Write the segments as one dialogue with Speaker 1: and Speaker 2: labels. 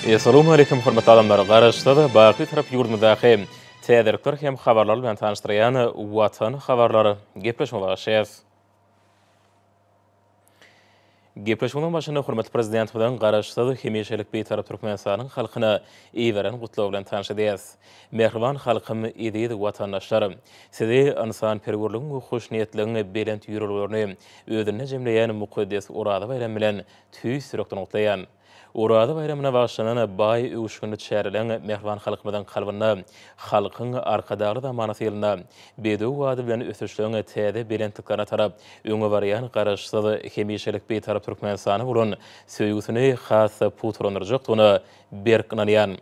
Speaker 1: Assalamu alaikum hormatly adamlar. Garaşda baqy tarap ýurdundaky täderlikler hem habarlar bilen tanışdyrýan Watan habarlary gepleşme başlaýar. Gepleşmenin başynda hormatly prezident bilen garaşda hemişelik beýtarap Türkmenistanyň halkyna iýberen gutlaw bilen tanışdyrýar. Mehriban halkym idi watandaşlarym. Sizi insan perwerligiň we hoşniýetligiň belent ýürürlerini özüne jemleýän mukaddes urada bayram bilen tüý sürekden gutlaýan. Urada bayramına başlanan bay öwüşgünde çärilen mehriban halkymyň kalbyna, halkyň arkadagy zamanasy ýylyna, bedew wady bilen ösüşlegiň täze belentliklerine tarap, öňe barýan garaşsyz hemişelik beýtarap Türkmenistany bolan söýgüsini has puturandyrjak berkinanýan.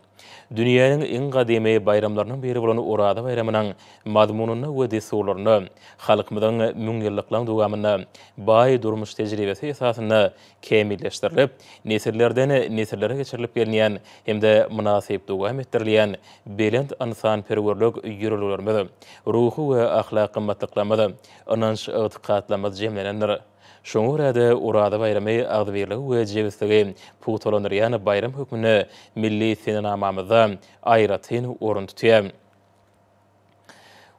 Speaker 1: Dünýäniň iň gadymy bayramlarynyň biri bolan Urada bayramynyň mazmunyny we desurlaryny, halkymyň müň ýyllyklyň dowamyny, bay durmuş tejribesi esasyna kemilleşdirilip, nesillerden nesillere geçirilip gelýän hemde munasyp dowam etdirilýän belent insan perwerlik ýürürlerimiz, ruhy we ahlak gymmatlyklary, inanç ýetgätlemez jemlenenler. Şoňa görä Urada bayramy agdybirligi we jewizligi putulandyrýan bayram hökmüni milli senamamyzda aýratyn orun tutýar.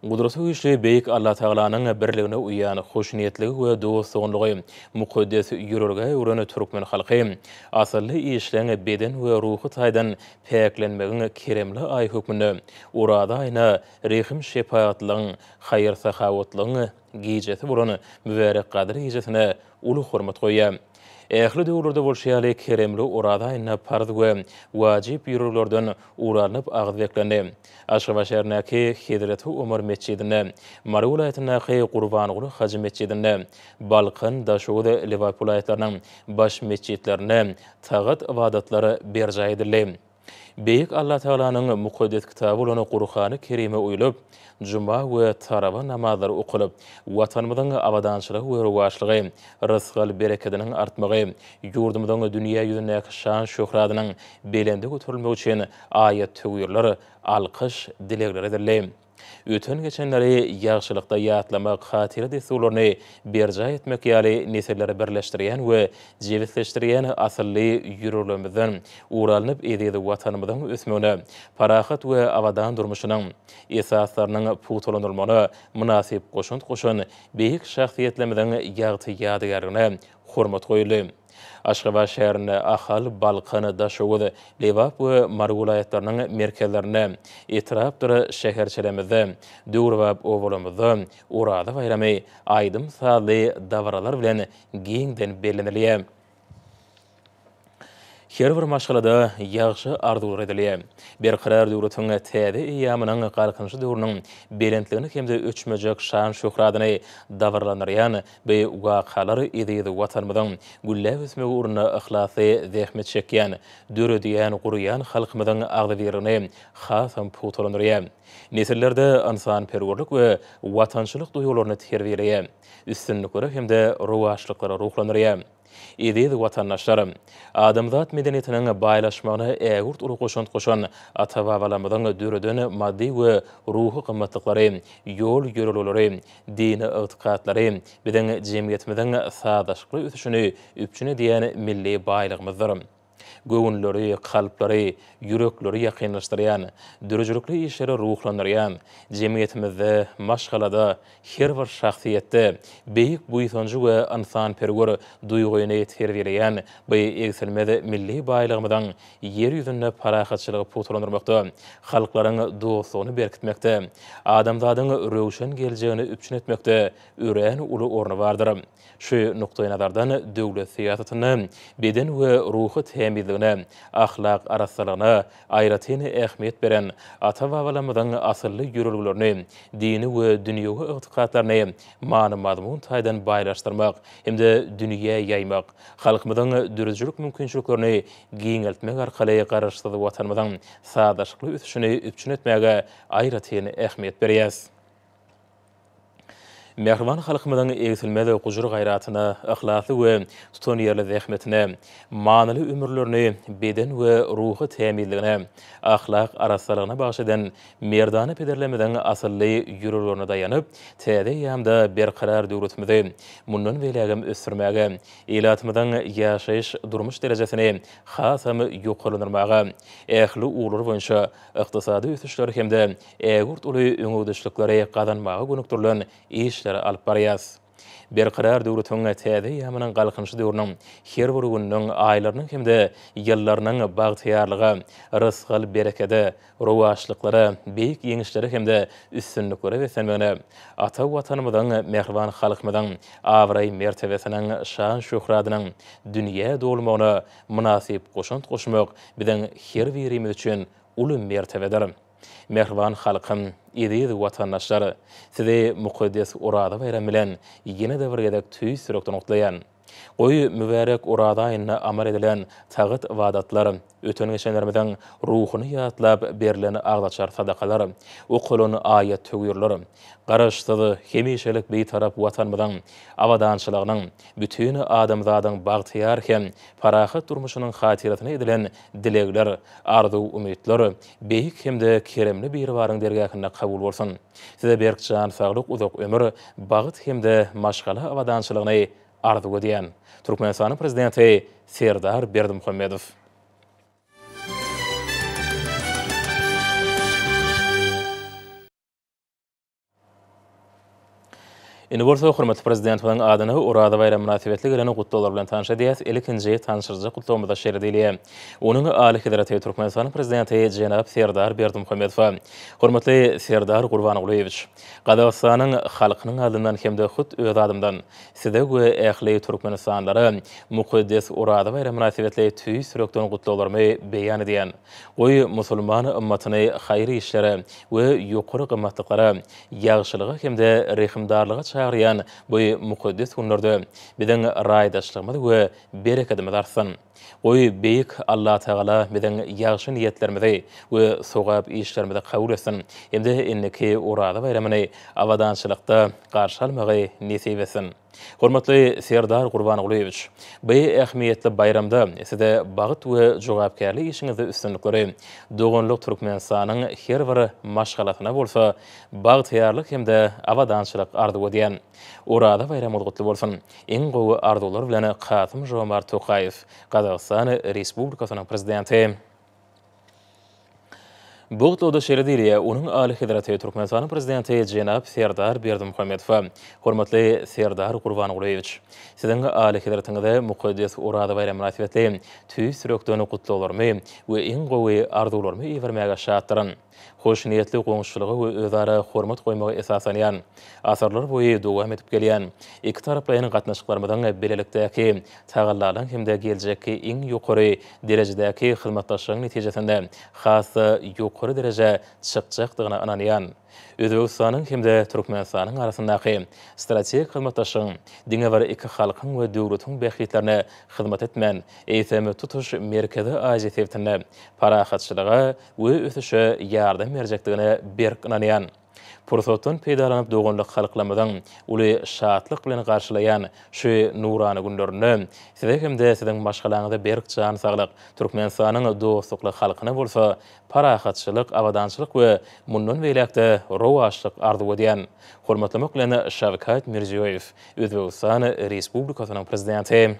Speaker 1: Gudraty güýçli beýik Allah Tagalanyň birligine uýan hoşniýetligi we dostlugyny mukaddes ýürürge öwreni türkmen halky asly işleňe beden we ruhy taýdan päklenmegiň keremli aý hökmüni Urada aýyna rehim şepaatlygyň haýyr sahawatlygyň gijeti bolan mübarek gadyr gijetine uly hormat goýýar. Ähli döwürde bolşýaly keremli Urada aýyna farz we wajib ýürürlerden uranyp agdy beklendi. Aşgabat şäherindäki Hedret Umar mescidine, Mary welaýatynyňky Gurbanyguly Haji mescidine, Balkan, Daşowda, Liverpool aýatlarynyň baş mescidlerine tagat ibadatlary berja edildi. Beýik Allah Tagalanyň mukaddes kitaby bolan Qur'any Kerime uýulyp, Juma we taraba namazlary okulyp, watanymyzyň abadançylygy we rowajlygy, rızgal bereketiniň artmagy, ýurdumyzyň dünýä ýüzündäki şan şöhratynyň belende götürilmegi üçin aýat töwürler, alkyş dilekler edildi. Öten geçenleri ýagşylykda ýatlamak, hatira desurlaryny berja etmek ýaly nesilleri birleşdirýän we jewizleşdirýän asly ýürürlerimizden uralanyp edýidi watanymyzyň ösmegine, parahat we abadan durmuşynyň esaslarynyň putulandyrylmagyna munasyp goşun beýik şahsiýetlerimiziň ýagty ýadygaryna hormat goýuldy. Aşgabat şäherinde ahal, Balkan, Daşowda, Liverpool we Mary welaýatlarynyň merkezlerine etrapdyr şäherçilerimizde, döwrwap owalamyzda Urada bayramy aýdym sazly dawralar bilen giňden bellenilýär. Her bir maşgalada ýagşy arzular edilýär. Berqarar döwletiň täze ýamynyň garkynçy döwrüniň belentligini hemde öçmejek şan şöhratyny dawrlandyrýan we wakalar edýidi watanymyzyň güllä ösmegi uğruna ihlasy zähmet çekýän, döredýän gurýan halkymyzyň agdybyryny hasam putulandyrýar. Nesillerde insan perwerlik we watançylyk duýgularyny terbiýeleýär. Üstünlikleri hemde rowajlyklary ruhlandyrýar. Edýidi watandaşlarym, adamzat medeniýetiniň baýlaşmagyna ägurt uly goşan ata-babalarymyzyň döreden maddi we ruhy gymmatlyklary, ýol ýörelleri, dini ygtykatlary, biziň jemgyýetimiziň sadaşykly ösüşini üpçün edýän milli baýlygymyzdyr. Göwnleri, kalpleri, yürekleri ýakynlaşdyrýan, dürüjlükli işleri ruhlandyrýan, jemgyýetimizde, maşgalada, her bir şahsiýetde beýik buýsanjy we insan perwer duýguny terbiýeleýän bu egselmez milli baýlygymyzyň ýer ýüzünde parahatçylygy putulandyrmakda, halklaryň dostlugyny berkitmekde, adamzadyň röwşen geljegini üpçün etmekde örän uly orny bardyr. Şu noktaý nazardan döwlet siýasatyny, beden we ruhy temizligine, ahlak araslygyna aýratyn ähmiýet beren ata-babalarymyzyň asly ýürürlerini, dini we dünýäwi ygtykatlaryny many mazmun taýdan baýlaşdyrmak hemde dünýä ýaymak, halkymyzyň dürüjlük mümkinçiliklerini giňeltmek arkaly garaşsyz watanymyzyň sadaşykly ösüşini üpçün etmäge aýratyn ähmiýet berýär. Mehriban halkymyzyň egsilmeli gujur gayratyna, ahlasy we tutan ýerli zähmetine, manyly ömürlerini beden we ruhy täminligine, ahlak arasalygyna bagşadan merdany pederlemeden asylly ýürürlerine daýanyp, täze ýamda berkarar döwletimizi mundan belägem ösürmäge, elatymyzyň ýaşaýyş durmuş derejesini hasam ýokarlandyrmaga, ähli ular boýunça ykdysady ösüşleri hemde ägurt uly öňüdüşliklere gazanmaga gönükdirilen işleri alyp barýas. Berkarar döwletiň täze ýamynyň galkynşy döwrüniň her bir günüň, aýlarynyň hemde ýyllarynyň bagtyýarlygy, rızkyl berekede, rowaşlyklary, beýik ýeňişleri hemde üstünlikleri wesenmegine, ata watanymyzyň, mehriban halkymyzyň awray mertebesiniň, şan şöhratynyň dünýä dolmagyna münasip goşunt goşmak biziň her birimiz üçin uly mertebedir. Mehriban halkym, ýedi watandaşlar, sizi mukaddes urada bayram bilen ýene-de bir gedek tüý sürekden gutlaýan. Goý mübarek urada aýyna amal edilen tagyt wadatlar, öten geçenlerimiziň ruhuny ýatlap berilen agdaçar sadakalar, okulan aýat tögürler, garaşsyzy hemişelik beýtarap watanymyzyň awadançylygynyň, bütün adamzadyň bagtyar hem parahat durmuşynyň hatiratyna edilen dilegler, arzu umytlar, beýik hemde keremli bir baryň dergähinde kabul bolsun. Size berkjan saglyk, uzak ömür, bagyt hemde maşgala awadançylygyny arzu edýän Türkmenistanyň prezidenti Serdar Berdimuhammedow. Indi bolsa hormatly prezidentiň adyny urada bayram münasibetli geleni gutlalar bilen tanışa diýäs. Ilkinji tanışyrjy gutlamada şeýle diýilýär. Onuň Ali Hedraty Türkmenistanyň prezidenti jenap Serdar Berdimuhammedow. Hormatly Serdar Gurbanoğluýewич, Gazagystanyň halkynyň adyndan hemde hut öz adymdan size we ähli türkmenistanlary mukaddes urada bayram münasibetli tüý sürekden gutlalarmy beýan edýän. Goý musulman ümmatyny haýry işlere we ýokary gymmatlyklary, ýagşylyga hemde rehimdarlyga çağıryan bu mukaddes günlerde biziň raýdaşlygymyz we bereketimiz artsyn. Goý beýik Allah Taala biziň ýagşy niýetlerimizi we sowap işlerimizi kabul etsin. Hemde inneki urada bayramyny awadançylykda garşy almagy nesip etsin. Hormatly Serdar Gurbanoğluýewич, bu ähmiýetli bayramda size bagyt we jogapkärlik işiňizde üstünlikleri, doganlyk Türkmenistanyň her bir maşgalatyna bolsa, bagtyarlyk hemde awadançylyk arzu edýän urada bayramy gutly bolsun. Eň gowy arzular bilen Kasym-Jomart Tokaýew, Gazagystan Respublikasynyň prezidenti. Bu gutluda şeýle diýilýär, onuň Ali Hedraty Türkmenistanyň prezidenti jenap Serdar Berdimuhammedow. Hormatly Serdar Gurbanoğluýewich, siziň Ali Hedratyňyzda mukaddes urada bayram münasibetli tüý sürekden gutlalarmy we eň gowy arzularmy iwermäge şatdyryn. Hoş niyetli goňşulygy we özara hormat goýmagy esasanýan, asarlar boýy dowam edip gelýän iki taraplaryň gatnaşyklarynyň belelikdäki tagallalaryň hemde geljekki iň ýokary derejedäki hyzmatdaşlygyň netijesinde hasy ýokary dereje çykjakdygyna inanýan. Özbegistanyň hemde Türkmenistanyň arasyndaky strategik hyzmatdaşlygyň diňe bar iki halkyň we döwletiň behitlerine hyzmat etmän, eýsemi tutuş merkezi aýetine parahatçylyga we ösüşe ýardam berjekdigine berk inanýan. Pursatdan peýdalanyp doganlyk halklamyzyň uly şatlyk bilen garşylaýan şu nurany günlerini size hemde siziň maşgalaňyzda berkjan saglyk Türkmenistanyň dostlukly halkyna bolsa parahatçylyk, awadançylyk we mundan beýlekde rowaşlyk arzu edýän hormatlamak bilen Şawkat Mirziýoýew, Özbegistan Respublikasynyň prezidenti.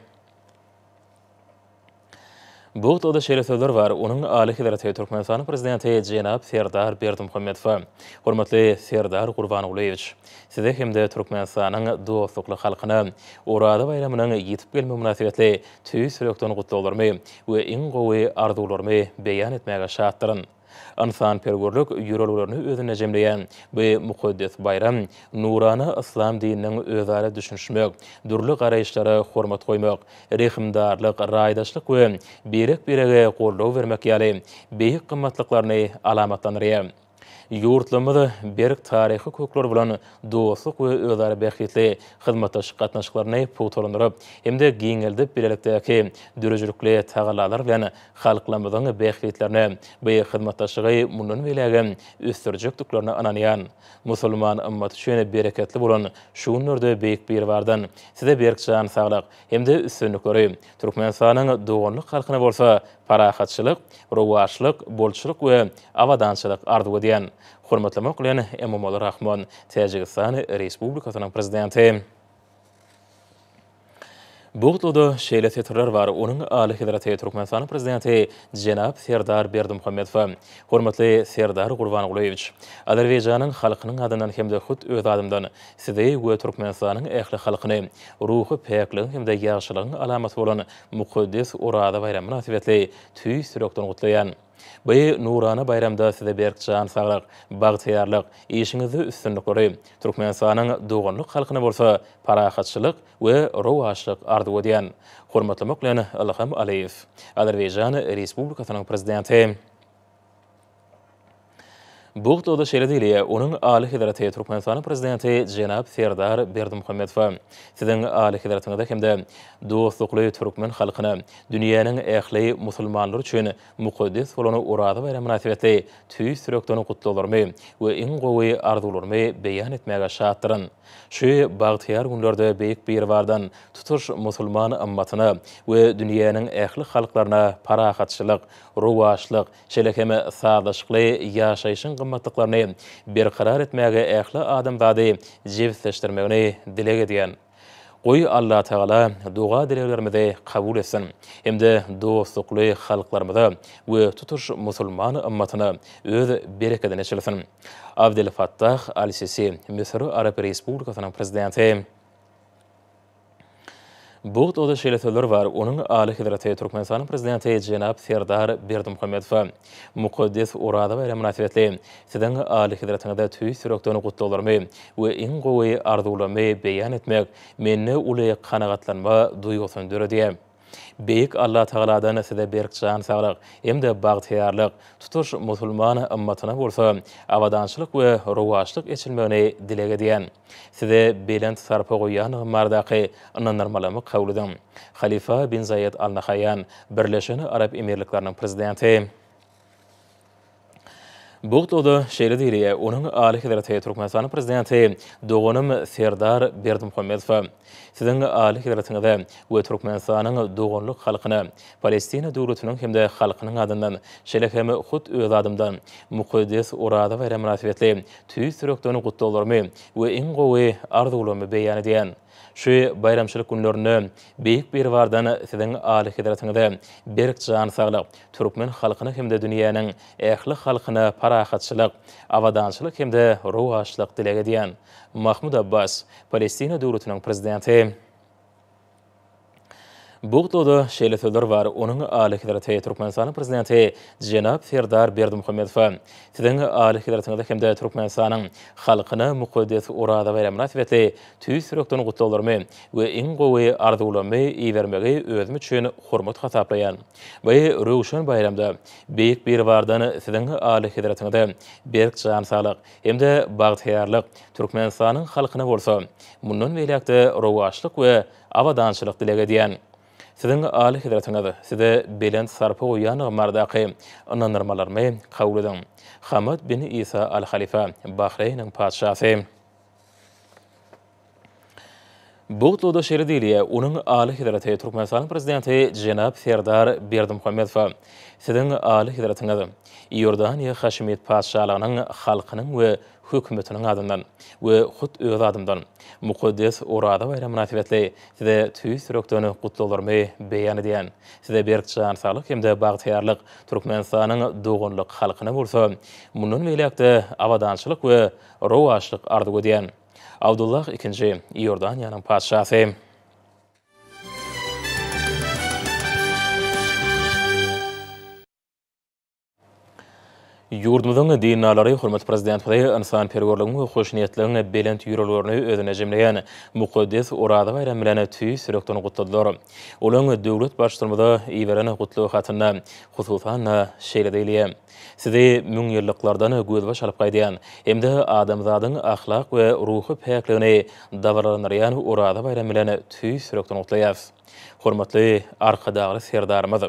Speaker 1: Bu gutluda şeýle sözler bar, onuň Ali Hedraty Türkmenistanyň prezidenti jenap Serdar Berdimuhammedow. Hormatly Serdar Gurbanoğluýewich, size hemde Türkmenistanyň dostlukly halkyna urada bayramynyň ýetip gelme münasibetli tüý sürekden gutlalarmy we eň gowy arzularmy beýan etmäge şatdyryn. Insan pergörlük ýürellerini özüne jemleýän bu mukaddes bayram nurany islam dininiň özara düşünşmek, durly garaýşlara hormat goýmak, rehimdarlyk, raýdaşlyk we berek berege gollaw bermek ýaly beýik gymmatlyklaryny alamatlanýar. Yurtlamada berk tarihi kökler bilen dostluk we özara bähitli hyzmatdaşlyk gatnaşyklaryny putulandyryp, hemde giňeldip bilelikdäki dürüjlükli tagalalar bilen halklamyzyň bähitlerini bu hyzmatdaşlygy mundan belägen üstürjekdiklerini ananýan. Musulman ümmet üçin bereketli bolan şu günlerde beýik bir bardan size berkjan saglyk hemde üstünlikleri Türkmenistanyň doganlyk halkyna bolsa parahatçylyk, rowaşlyk, bolçylyk we awadançylyk ardy edýän. Hormatlamak bilen Emomali Rahman Täjikistan Respublikasynyň prezidenti. Buğdada şeýle tetirler var. Onuň Ali Hedraty Türkmenistanyň prezidenti Jenap Serdar Berdimuhammedow. Hormatly Serdar Gurbanoğluýewич, Azerbaýjanyň halkynyň adyndan hemde hut öz adymdan sizi we Türkmenistanyň ähli halkyny ruhy päkligiň hemde ýagşylygyň alamaty bolan mukaddes Urada bayramy münasibetli tüý sürekden gutlaýan. Bu nurana bayramda size berkjan saglyk, bagtyarlyk, işiňizi üstünlikleri Türkmenistanyň doganlyk halkyna bolsa parahatçylyk we rowaşlyk ardy edýän. Hormatlamak bilen Ilham Aliýew, Azerbaýjan Respublikasynyň prezidenti. Buğdada şeýle diýilýär, onuň Ali Hedraty Türkmenistanyň prezidenti Jenap Serdar Berdimuhammedow siziň Ali Hedratyňyzda hemde dostlukly türkmen halkyna dünýäniň ähli musulmanlary üçin mukaddes bolan Urada bayramy münasibetli tüý sürekden gutlalarmy we iň gowy arzularmy beýan etmäge şatdyryn. Şu bagtyar günlerde beýik bir bardan tutuş musulman ümmatyna we dünýäniň ähli halklaryna parahatçylyk, rowaşlyk, şelekeme sadaşykly ýaşaýyşyň gymmatlyklaryny berkarar etmäge ähli adamzady jewsleşdirmegini dilek edýän. Goý Allah Taala duga dileklerimizi kabul etsin. Hemde dostlukly halklarymyza we tutuş musulman ümmatyna öz bereketini çylsyn. Abdel Fattah al-Sisi, Misr Arab Respublikasynyň prezidenti. Buğdada şeýle sözler var. Onuň Ali Hedraty Türkmenistanyň prezidenti Jenap Serdar Berdimuhammedow mukaddes Urada bayramy münasibetli siziň Ali Hedratyňyzda tüý sürekden gutlalarmy we iň gowy arzularmy beýan etmek menne uly kanagatlanma duýgusyny döredýär. Beýik Allah Taaladan size berkjan saglyk, hemde bagtyarlyk, tutuş musulman ümmatyna bolsa awadançylyk we rowaşlyk etmegini dilek edýän. Size belent sarpa goýan mardaky ananarmalamy kabul edin. Halifa bin Zayed Al Nahyan, Birleşen Arap Emirlikläriniň prezidenti. Buğdada şeýle diýilýär, onuň Ali Hedraty Türkmenistanyň prezidenti Doganym Serdar Berdimuhammedow siziň Ali Hedratyňyzda we Türkmenistanyň doganlyk halkyna Palestina döwletiniň hemde halkynyň adyndan şelekeme hut öz adymdan mukaddes Urada bayramy münasibetli tüý sürekden gutlalarmy we iň gowy arzularmy beýan edýän. Şu bayramçylyk günlerini beýik bir bardan siziň Ali Hedratyňyzda berkjan saglyk türkmen halkyna hemde dünýäniň ähli halkyna parahatçylyk, awadançylyk hemde rowaşlyk dilek edýän. Mahmud Abbas, Palestina döwletiniň prezidenti. Buğdada şeýle sözler var. Onuň Ali Hedraty Türkmenistanyň prezidenti Jenap Serdar Berdimuhammedow siziň Ali Hedratyňyzda hemde Türkmenistanyň halkyna mukaddes Urada bayramy münasibetli tüý sürekden gutlalarmy we iň gowy arzularmy iýermegi özüm üçin hormat hasaplaýan. Bu röwşen bayramda beýik bir bardan siziň Ali Hedratyňyzda berkjan saglyk hemde bagtyarlyk Türkmenistanyň halkyna bolsa mundan beýlekde rowaşlyk we awadançylyk dilek edýän. Siziň Ali Hedratyňyzda size belent sarpa goýan mardaky ananarmalarmy kabul edin. Hamad bin Isa al-Halifa, Bahreýnyň padşasy. Buğdada şeýle diýilýär, onuň Ali Hedraty Türkmenistanyň prezidenti Jenap Serdar Berdimuhammedow siziň Ali Hedratyňyzda Ýordaniýa Haşimiyet padşalygynyň halkynyň we hökümetiniň adyndan we hut öz adymdan mukaddes Urada bayramy münasibetli size tüý sürekden gutlalarmy beýan edýän. Size berkjan saglyk hemde bagtyarlyk Türkmenistanyň doganlyk halkyna bolsa mundan beýlekde awadançylyk we rowaşlyk ardy edýän. Abdullah II, Ýordaniýanyň padşasy. Yurdumuzun dinalary hurmat prezidentliği insan perwerligiň we hoşniyetligiň belent ýürellerini özüne jemleýän mukaddes Orada bayram bilen tüý sürekden gutladylar. Olaň döwlet başçylygynda iýberene gutlugy hatyna hususan şeýle diýilýär. Sizi müň ýylliklardan gözbaş alyp gaýdýan hemde adamzadyň ahlak we ruhy päkligini dawaranýan Orada bayram bilen tüý sürekden gutlaýar. Hormatly arkadaşlar serdarymyz.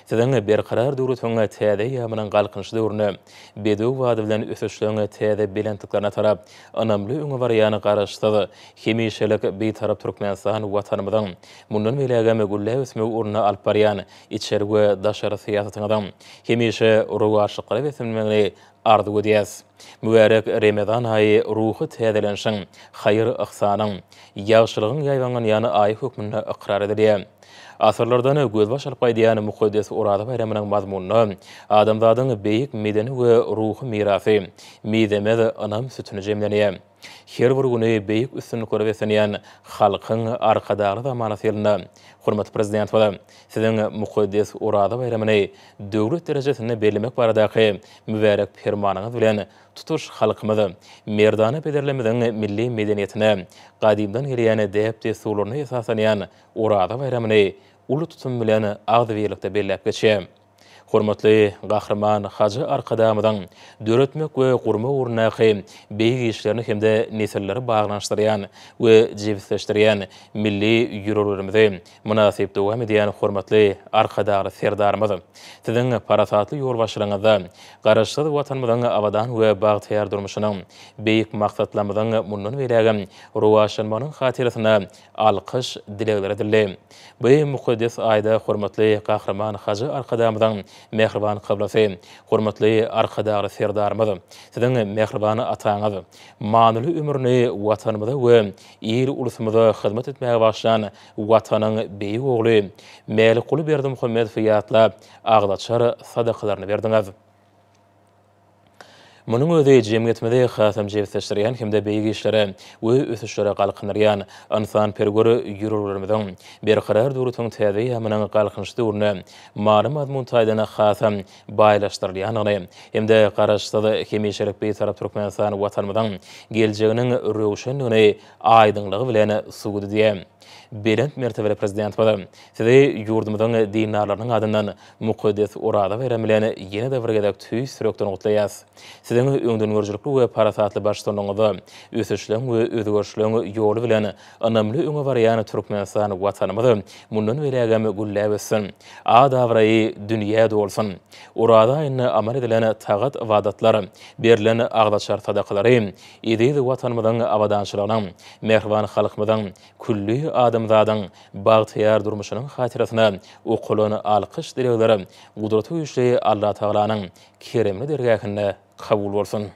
Speaker 1: Sizin berqarar döwletiňe täze ýamynyň galkynçy döwrüne bedew wady bilen ösüşleňe täze belentliklerine tarap anamly öňe barýany garaşdygy hemişelik beýtarap Türkmenistan watanymyzyň mundan belägeme gülle ösmek uruna alyp barýan içeri we daşary syýasatyňyň hemişe rowaşlykly we semimligini ardy edýäs. Mübarek Ramazan aýy ruhy täzelenşiň, haýyr ihsanyň, ýagşylygyň ýaýwangan ýany aýy hökmüne ikrar edilýär. Asırlardan gözbaş alyp gaýdýan mukaddes Orada bayramynyň mazmuny adamzadyň beýik medeni we ruhy mirasy, midemez anam sütüni jemlenýär. Her bir güni beýik üstünlikleri besenýän halkyň arkadaşly zamanaty ýylynda hurmat prezident bolan siziň mukaddes Orada bayramyny döwlet derejesinde bellemek baradaky mübarek fermanyňyz bilen tutuş halkymyzy merdana bederlemeden milli medeniýetine gadymdan gelýän däp desturlaryna esasanýan Orada bayramyny ulu tutum bilen agdybyrlykda bellep geçýär. Hormatly gahrman Hacı arkadamydan döretmek we gurma urnaky beýik işlerini hemde nesilleri baglanşdyrýan we jebisleşdirýän milli ýürellerimizi münasip dowam edýän hormatly arkadaşlar serdarymyz. Siziň parasatly ýol başlaryňyzda garaşsyz watanymyzyň abadan we bagtyar durmuşynyň beýik maksatlarymyzyň mundan belägem rowaşlanmanyň hatyrasyna alkyş dilekleri edildi. Bu mukaddes aýda hormatly gahrman Hacı arkadamydan mehriban kablasy, hormatly arkadaşlar serdarymyz. Siziň mehriban ataňyz manyly ömürni watanymyza we ýer ulusymyza hyzmat etmäge başlayan watanyň beýik ogly Mälikuli Berdimuhammedow ýatlap agdaçar sadakalaryny berdiňiz. Munyň özi jemgyýetmede hasam jebisleşdirýän hemde beýik işlere we ösüşlere galkynýan insan perweri ýürellerimiziň berqarar döwletiň täze ýamynyň galkynçy döwrüne many mazmun taýdana hasam baýlaşdyrylýanyny hemde garaşsyz hemişelik beýtarap Türkmenistan watanymyzyň geljeginiň röwşenligini aýdynlygy bilen sugudy diýär. Belent mertebeli prezident bolan sizi ýurdumyzyň dinarlarynyň adyndan mukaddes Orada bayram bilen ýene däwrgedek tüý sürekden gutlaýas. Siziň öňden görjükli we parasatly başçylygyňyzda ösüşleň we özgörüşleň ýoly bilen anamly öňe barýan Türkmenistan watanymyzy mundan belägem gülle besin. Adawraý dünýä dolsun. Orada ýene amal edilen tagat wadatlar, berilen agdaçar sadakalary, ýedi watanymyzyň abadançylygynyň, mehriban halkymyzyň külli adamzadyň bagtyar durmuşynyň hatyrasyna okulan alkyş dilekleri gudraty güýçli Allah Taalanyň keremli dergähinde kabul bolsun.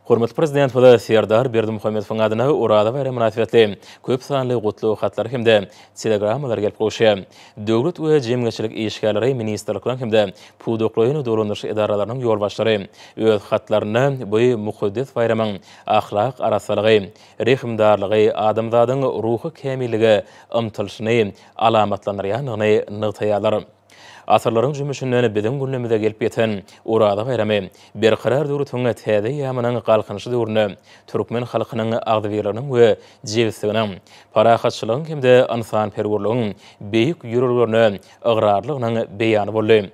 Speaker 1: Hormatly prezident bolan Serdar Berdimuhammedowyň adyna Orada bayram münasibetli köp sanly gutlugy hatlar hemde telegrammalar gelip goşýar. Döwlet we jemgyýetçilik işgärleri ministrlikleriniň hemde pudoklyny dolandyryş edaralarynyň ýolbaşlary öz hatlaryny bu mukaddes bayramyň ahlak arasalygy, rehimdarlygy, adamzadyň ruhy kämilligi ymtylşyny alamatlandyrýanyny nygtaýarlar. Asırlaryň jümüşinden biziň gündemimize gelip ýeten Orada bayramy berqarar döwletiň täze ýamynyň galkynçy döwrüne türkmen halkynyň agdybyrlygynyň we jebisliginiň parahatçylygyň hemde insan perwerligiň beýik ýürellerine ıgrarlygynyň beýany boldy.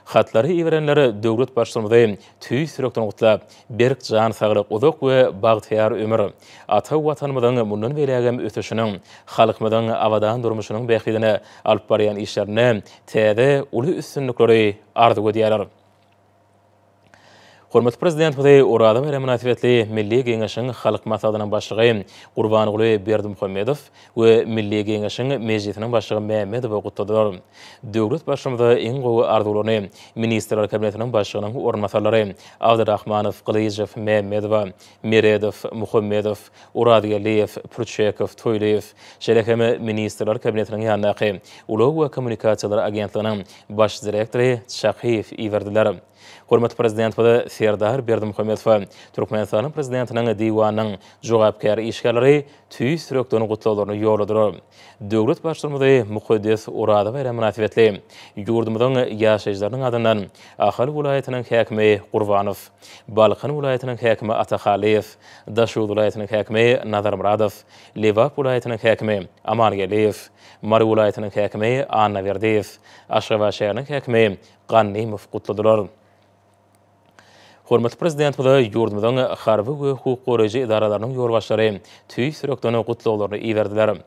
Speaker 1: Hatlary iwerenleri döwlet başçylygynda tüý sürekden gutlap, berk jan saglyk, uzak we bagtyar ömür, ata watanymyzyň mundan belägem ötüşiniň, halkymyzyň abadan durmuşynyň beýikligine alyp barýan işlerine täze uly üstünlikleri ardy edýärler. Hormatly prezident bolan Orada bayram münasibetli Milli Geňeşiň halk maslahatynyň başlygy Gurbanyguly Berdimuhammedow we Milli Geňeşiň mejlisiniň başlygy Mämmedow gutladylar. Döwlet başçymyzy iň gowy arzularyny ministrler kabinetiniň başlygynyň ornmasarlary Abdurrahmanow, Qilijew, Mämmedow, Meredow, Muhammedow, Uradgaliyew, Purçekow, Toýlayew, şerekeme ministrler kabinetiniň ýanyňky Ulug we kommunikasiýalar agentliginiň baş direktory Şahyf iwerdiler. Hormat prezident we Serdar Berdimuhammedow Türkmenistanyň prezidentiniň diwanynyň jogapkär işgärleri tüý sürökden gutlawlaryny ýoladyr. Döwlet başçylygy Mukaddes Urada we münasibetli ýurdumyzyň ýaşaýjylarynyň adyndan Ahal vilayatynyň häkimi Gurbanow, Balkan vilayatynyň häkimi Atakhaliyew, Daşuw vilayatynyň häkimi Nazar Muradow, Lewap vilayatynyň häkimi Aman Geliyew, Mary vilayatynyň häkimi Anna Verdiyew, Aşgabat şäheriniň häkimi Gannimow gutladylar. Hormat prezident we ýurdumyzyň harby we hukuk goraýjy idaralarynyň ýolbaşçylary tüý sürökden gutlawlaryny iýerdiler.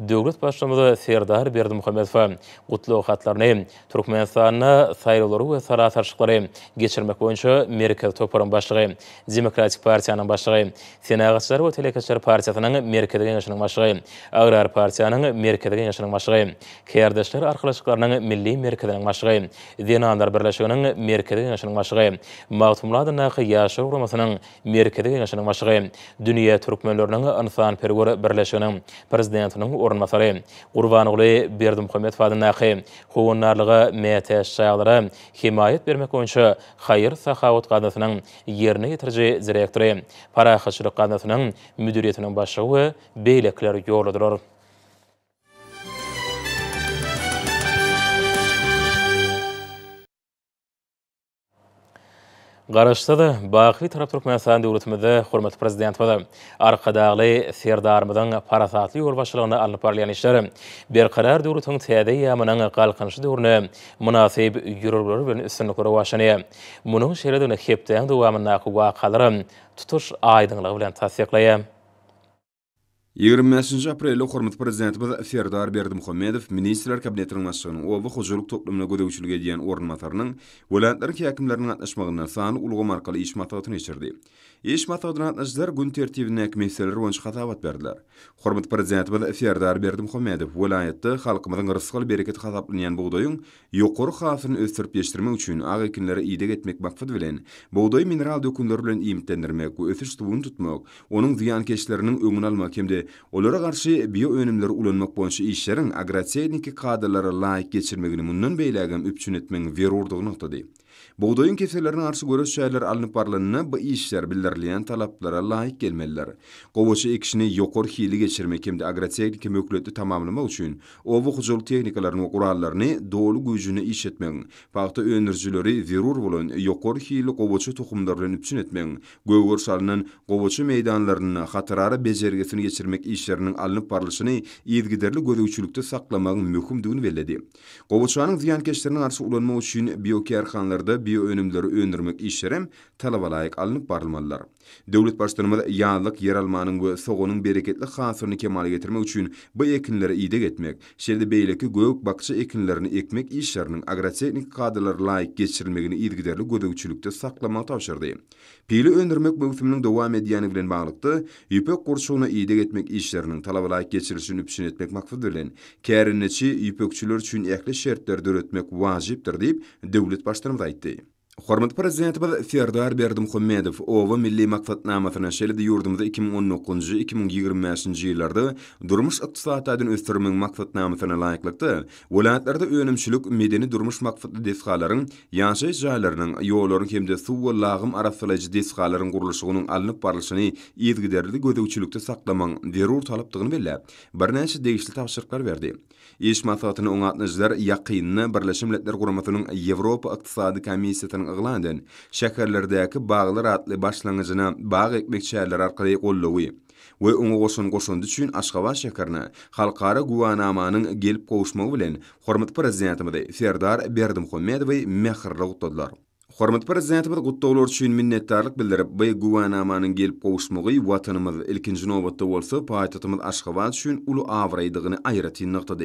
Speaker 1: Döwlet başçylygy Serdar Berdimuhammedow gutlaw hatlaryny Türkmenistanyň saýlawlary we saratarçyklary geçirmek boýunça merkez toparyň başlygy, Demokratik partiýanyň başlygy, Senagatçylar we Telekeçler partiýasynyň merkez geňeşiniň başlygy, Agrar partiýanyň merkez geňeşiniň başlygy, Kerdeşler arkalaşyklarynyň milli merkeziniň başlygy, Zenandar birleşiginiň merkez geňeşiniň başlygy, Magtumlady Ýaşaw Guramasynyň merkezi geňeşiniň başlygy, Dünýä türkmenläriniň insan-perwer birleşiginiň prezidentiniň ornmasary, Gurbanoğly Berdimuhammedow howunarlygy MTS şaýalary himayet bermek boýunça Haýyr Sahawat gadasynyň ýerine ýetirji direktory, Parahatçylyk gadasynyň müdiriýetiniň başlygy we beýlekler ýoladylar. Garaşda da baky tarap Türkmenistan döwletimizde hormat prezident we arkadagly serdarmyzyň parasatly ýolbaşçylygyna alynıp barýan işler berkarar döwletiň täze ýamynyň galkynşy döwrüne münasib ýürürleri bilen üstünlikleri başlany. Munyň şeýledine hepden dowamyna wakalary tutuş aýdynlygy bilen tasdiklaýar.
Speaker 2: 25 aprelde hormat prezidentimiz Serdar Berdimuhammedow Ministrler Kabinetiniň başlygynyň owa hojalyk toplumyna gödäwçilik edýän ornmasarynyň welaýatlaryň häkimleriniň gatnaşmagyna sany ulgam arkaly iş matawatyny geçirdi. İş matawatyna gatnaşjylar gün tertibine meseleler boýunça hatabat berdiler. Hormat prezidentimiz Serdar Berdimuhammedow welaýatda halkymyzyň rızkyly bereket hasaplanýan buğdaýyň ýokary hasyny ösdürip ýetirmek üçin ag ekinlere ýygy etmek maksat bilen buğdaý mineral dökümleri bilen iýmitlendirmek we ösüş tubuny tutmak, onuň ziýankeşleriniň öňüni almak hemde olara garşy bio önümleri ulanmak boýunça işleriň agrotexniki kadrlara laýyk geçirmegini mundan beýlägem üpçün etmeň berurdygyny noktada. Buğdaýyň keselerine garşy görüş şäherler alınıp barlygyny bu işler bildirilýän talaplara laýyk gelmeliler. Gowaça ekişini ýokary hili geçirmek hemde agrotexnika mökületli tamamlamak üçin owa hojalyk tehnikalaryny we gurallaryny dolu güýjüne iş etmek, paýta öňürjileri zerur bolan ýokary hili gowaça tohumlar bilen üpçün etmek, göwgör salynan gowaça meýdanlaryny hatarara bejergesini geçirmek işleriniň alınıp barlyşyny ýetgiderli gödäwçilikde saklamagyň möhümdigini bellädi. Gowaçanyň ziýankeşlerine garşy ulanmak üçin biokerhanlarda bio önümleri öndürmek işlerem talaba laýyk alınıp barylmalylar. Döwlet başçylygy ýanlyk ýer almanyň we sogonyň bereketli hasyryny kemal getirmek üçin bu ekinlere ýygy etmek, şerde beýleki gök bakça ekinlerini ekmek işleriniň agrotexnik kadrlara laýyk geçirilmegini ýetgiderli gödäwçilikde saklamak tapşyrdy. Pili öndürmek mövsüminiň dowam edýäni bilen baglykda ýüpek gurşugyna ýygy etmek işleriniň talaba laýyk geçirilişini üpçün etmek maksat bilen kärinneçi ýüpekçiler üçin ähli şertler döretmek wajypdyr diýip döwlet başçylygy aýtdy. Hormat prezidentimiz Serdar Berdimuhammedow owa milli maksatnamasyna şeýle ýurdumyzda 2019-2025 ýyllarda durmuş ykdysadyny ösdürmek maksatnamasyna laýyklykda welaýatlarda önümçilik medeni durmuş maksatly desgalaryň ýaşaýyş jaýlarynyň ýollaryň hemde suw we lagym arasyndaky desgalaryň gurulşygynyň alınıp barlyşyny ýetgiderli gödäwçilikde saklamaň zerur talapdygyny belläp bir näçe degişli tapşyryklar berdi. İş masawatyny oňatnyjylar ýakyny Birleşmiş Milletler Guramasynyň Ýewropa Ykdysady Komissiýasynyň yglandan şäherlerdäki baglar atly başlangyjyna bag ekmek şäherleri arkaly gollawy we oňa goşundy üçin Aşgabat şäherine halkara guwanamanyň gelip gowuşmagy bilen hormat prezidentimiz Serdar Berdimuhammedow mehirli gutladylar. Hormat prezidentimiz gutlawlar üçin minnetdarlyk bildirip, bu guwanamanyň gelip gowuşmagy watanymyz ilkinji nowbatda bolsa paýtatymyz Aşgabat üçin uly awraýdygyny aýratyn noktada.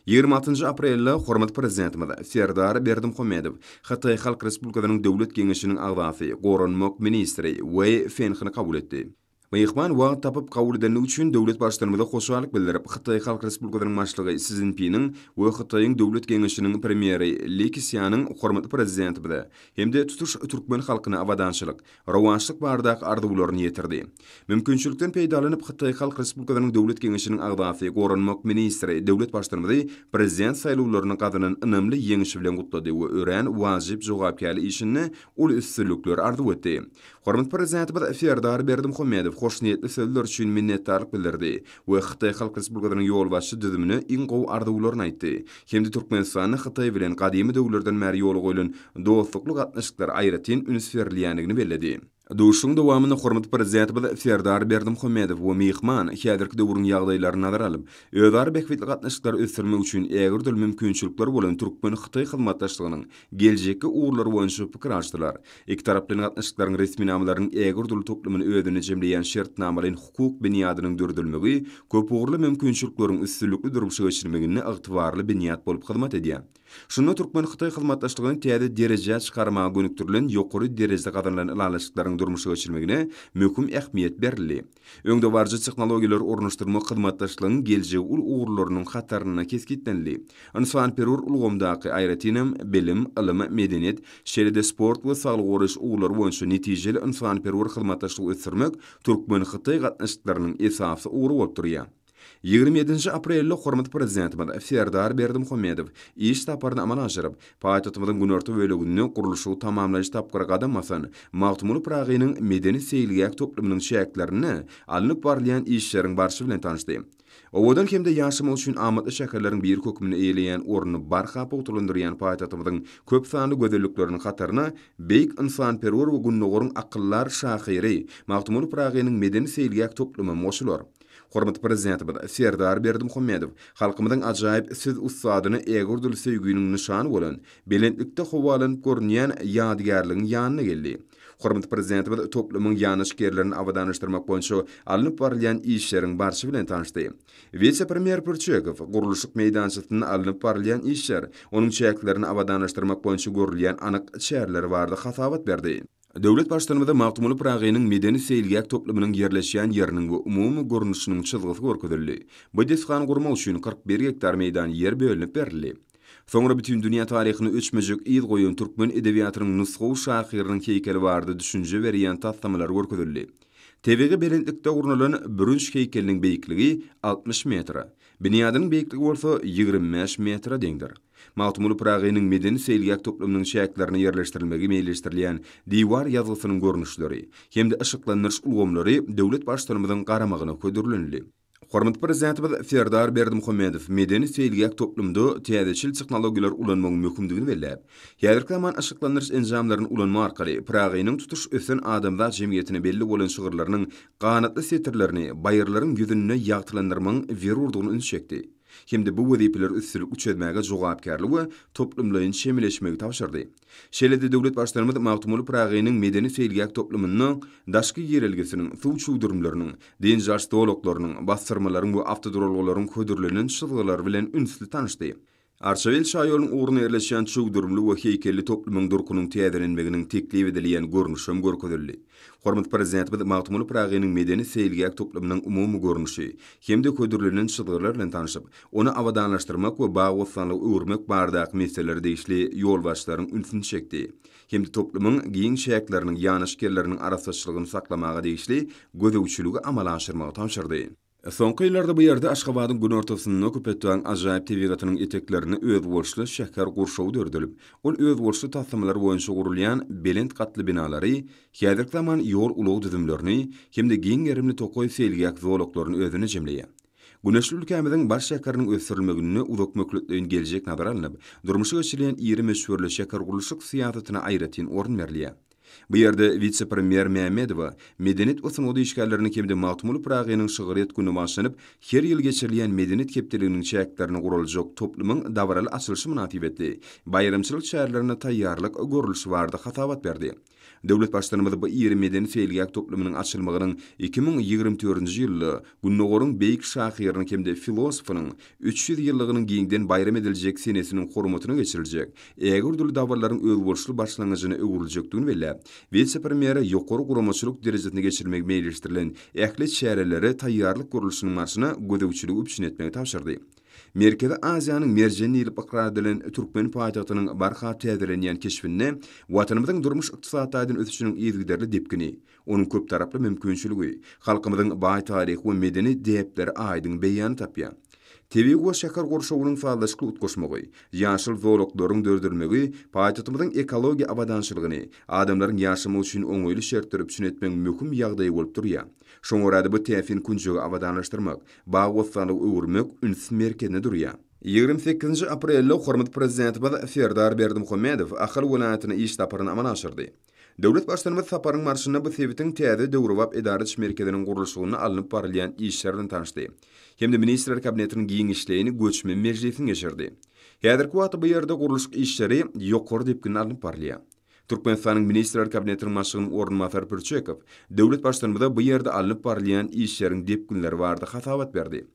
Speaker 2: 26 aprelde hormat prezidentimiz Serdar Berdimuhammedow Hatay Halk Respublikasynyň döwlet geňeşiniň agzasy, goranmak ministri we fenhini kabul etdi. Mehman wagt tapıp kabul edilmegi üçin döwlet başlarymyza hoşalyk bildirip, Xitay Halk Respublikasynyň başlygy Xi Jinping'in we Xitaýyň döwlet geňeşiniň premieri Li Keqiang'yň hormatly prezidenti bile, hemde tutuş Türkmen halkyna awadançylyk, rawançlyk bardak arzuwlaryny ýetirdi. Mümkinçilikden peýdalanyp Xitay Halk Respublikasynyň döwlet geňeşiniň agdasy Goranmak ministri döwlet başlarymyzy prezident saýlawlaryny gadynyň ynamly ýeňişi bilen gutlady we ören wajyp jogapkärli işini ul üstünlükler arzuw etdi. Hormatly prezident Serdar Berdimuhammedow hoş niyetli sözler üçin minnetdarlyk bildirdi we Xitay Halk Respublikasynyň ýol başçy düzümini iň gowy arzuwlaryny aýtdy. Hemde Türkmenistanyň Xitay bilen gadymy döwürlerden bäri ýoly goýulan dostlukly gatnaşyklar aýratyn ünsürliýänligini belledi. Duşun dowamyny hormatly prezident Serdar Berdimuhammedow we mehman häzirki döwrüň ýagdaýlaryny nazara alyp, özara bekwetli gatnaşyklar ösdürmek üçin ägir mümkinçilikler bolan Türkmen Xitay hyzmatdaşlygynyň geljekki uğurlary boýunça pikir açdylar. Iki taraplyň gatnaşyklaryň resmi namalarynyň ägir toplumyny özüne jemleýän şertnamalaryň hukuk bünýadynyň dürdülmegi köp uğurly mümkinçilikleriň üstünlükli durmuşa geçirmegini ygtybarly bünýat bolup hyzmat edýär. Şunda Türkmen Xitay hyzmatdaşlygyny täze derejä çykarmaga gönükdirilen ýokary derejede gadanlanan ýalaşyklaryň durmuşa geçirmegine möhüm ähmiýet berildi. Öňde barjy tehnologiýalar ornaşdyrmak hyzmatdaşlygynyň geljegi ul uğurlarynyň hataryna keskitlenli. Insan perur ulgamdaky aýratynam bilim, ilim, medeniýet, şeýle sport we saglyk goraş uğurlary boýunça netijeli insan perur hyzmatdaşlygy ösdürmek Türkmen Xitay gatnaşyklarynyň esasy uğuru bolup durýar. 27 aprelde hormatly prezident Serdar Berdimuhammedow iş taparyny amala aşyryp, paýtatymyzyň günorta bölегini guruluşy tamamlaýyş tapgyra gadamasan, Magtymul Pragynyň medeni seýilgäk toplumynyň şäherlerini alınıp barlayan işleriň barşy bilen tanışdy. Owadan hemde ýaşamak üçin amatly şäherleriň bir kökümini eýleýän orny barhapa oturlandyrýan paýtatymyzyň köp sanly gözellikleriniň hataryna beýik insan perwer we günnägoriň akyllar şahyry Magtymul Pragynyň medeni seýilgäk toplumy moşular. Hormatly prezident Serdar Berdimuhammedow halkymyzyň ajaýyp siz ustadyny ägir söýgüniň nişany bolan belentlikde howalanyp görnýän ýadygärligiň ýanyna geldi. Hormatly prezident toplumyň ýanyşgerlerini awadanlaşdyrmak boýunça alınıp barlayan işleriň barşy bilen tanışdy. Vice-premier Purçekow guruluşyk meýdançysyny alınıp barlayan işler, onuň çäklerini awadanlaşdyrmak boýunça görülýän anyk şäherler bardy hasabat berdi. Döwlet başlarymyza Magtymul Pragynyň medeni seýilgäk toplumynyň ýerleşýän ýeriniň we umumy görnüşiniň çyzgysy görkezildi. Bu desgan gurmak üçin 41 hektar meýdan ýer bölünip berildi. Soňra bütün dünýä taryhyny öçmejek ýyl goýan türkmen edebiýatynyň nusgaw şahyrynyň heýkeli bardy düşünje berýän taslamlar görkezildi. Tebegi belentlikde urnalan bürünç heykelinin beýikligi 60 metra. Binýadynyň beýikligi bolsa 25 metra deňdir. Magtymul Pragynyň medeni seýilgäk toplumynyň şäherlerini ýerleşdirilmegi meýleşdirilýän diwar ýazgysynyň görnüşleri hemde ışıklanýyş ulgamlary döwlet başlarymyzyň garamagyna ködürlenli. Hormatly prezident Serdar Berdimuhammedow medeni seýilgäk toplumda täzeçil tehnologiýalar ulanmagyň möhümdigini belläp, häzirki zaman ışıklanýyş enjamlaryny ulanma arkaly Pragynyň tutuş ösen adamlar jemgyýetine belli bolan şygyrlarynyň ganatly setirlerini baýarlaryň ýüzüne ýagtylandyrmagyň berurdugyny ünçekdi. Hemde bu wezipeler üstünlük üçetmäge jogapkärligi we toplumlaryň şemleşmegi tapşyrdy. Şeýle-de döwlet başlarymyz Magtymul Pragynyň medeni seýilgäk toplumynyň daşky ýerelgesiniň, suw durumlarynyň, denjaş dowlaklarynyň, bastyrmalaryň we awtodrolgalaryň ködürlenen şyzgylary bilen ünsli tanışdy. Arşavil şaýoluň uğruna ýerleşýän çuw durumly we heýkelli toplumyň durkunyň täzelenmeginiň teklip edilýän görnüşem görkezildi. Hormatly prezident Magtymul Pragynyň medeni seýilgäk toplumynyň umumy görnüşi hemde ködürlenen şyzgylar bilen tanışyp, onu awadanlaşdyrmak we baý sanly öwürmek bardak meseleleri deýişli ýol başlaryň ünsini çekdi. Hemde toplumyň giň şäherleriniň ýanyşgerleriniň arasaçlygyny saklamaga deýişli gözegçiligi amala aşyrmagy tapşyrdy. Soňky ýyllarda bu ýerde Aşgabatyň gün ortasyny köpetýän ajaýyp tebigatynyň eteklerini öz bolşly şäher gurşawy dördülip, ol öz bolşly taslamlar boýunça gurulýan belent gatly binalary, häzirki zaman ýol ulaw düzümlerini hemde giň gerimli tokoý seýilgäk zowlaklaryny özüne jemleýär. Güneşli ülkemiziň baş şäheriniň ösdürilmegini uzak mökletleýin geljek nazara alynıp, durmuşa geçirilýän ýeri meşhurly şäher guruluşyk syýasatyna aýratyn orun berilýär. Bu ýerde vice-premier Mehmedow medeniýet we sanawda işgärlerini hemde Magtymul Pragynyň şygyryet güni başlanyp, her ýyl geçirilýän medeniýet kepdeliginiň şäherlerini guraljak toplumyň dawraly açylyşy münasibetli bayramçylyk şäherlerine taýýarlyk görülüşi bardy hasabat berdi. Döwlet başlarymyz bu ýeri medeni seýilgäk toplumynyň açylmagynyň 2024-nji ýylda günnägoriň beýik şahyrynyň hemde filosofynyň 300 ýyllygynyň giňden bayram ediljek senesiniň hormatyna geçiriljek. Ägir dil dawarlaryň öz bolşly başlangyjyna öwrüljekdigini belläp, vice-premier ýokary guramaçylyk derejesine geçirmek meýleşdirilen ähli şäherlere taýýarlyk gurulşynyň marşyna gödäwçiligi üpçün etmegi tapşyrdy. Merkezi Aziýanyň merjenli ýylyp ikrar edilen Türkmen paýtagtynyň barha täzelenýän keşfinde watanymyzyň durmuş ykdysadyň ösüşiniň ýygyderli depkini, onuň köp taraply mümkinçiligi, halkymyzyň baý taryhy we medeni depleri aýdyň beýany tapýar. Tebii we şäher gorşawynyň faýdaşyky utgaşmagy, ýaşyl zowlaklaryň dördürmegi, paýtagtymyzyň ekologiýa abadançylygyny, adamlaryň ýaşamy üçin oňoýly şertler üpçün etmek möhüm ýagdaý bolup durýar. Şoňa görä bu täfin kunjugy abadanlaşdyrmak, baý wagtlaryny öwürmek üns merkezinde durýar. 28 aprelde hormat prezidenti Serdar Berdimuhammedow Ahal welaýatyna iş taparyny amalga aşyrdy. Döwlet başlanymy saparyň marşyna bu sebitiň täze döwrewap edariç merkeziniň gurulşygyny alınıp barylýan işlerden tanışdy. Hemde ministrler kabinetiniň giň işleýini göçme meclisine geçirdi. Häzirki wagtda bu ýerde guruluş işleri ýokary depkini alınıp barylýar. Türkmenistanyň ministrler kabinetiniň başlygynyň ornunmasary Pürçekow döwlet başlanmada bu ýerde alınıp barylýan işleriň depkinleri barada hatabat berdi.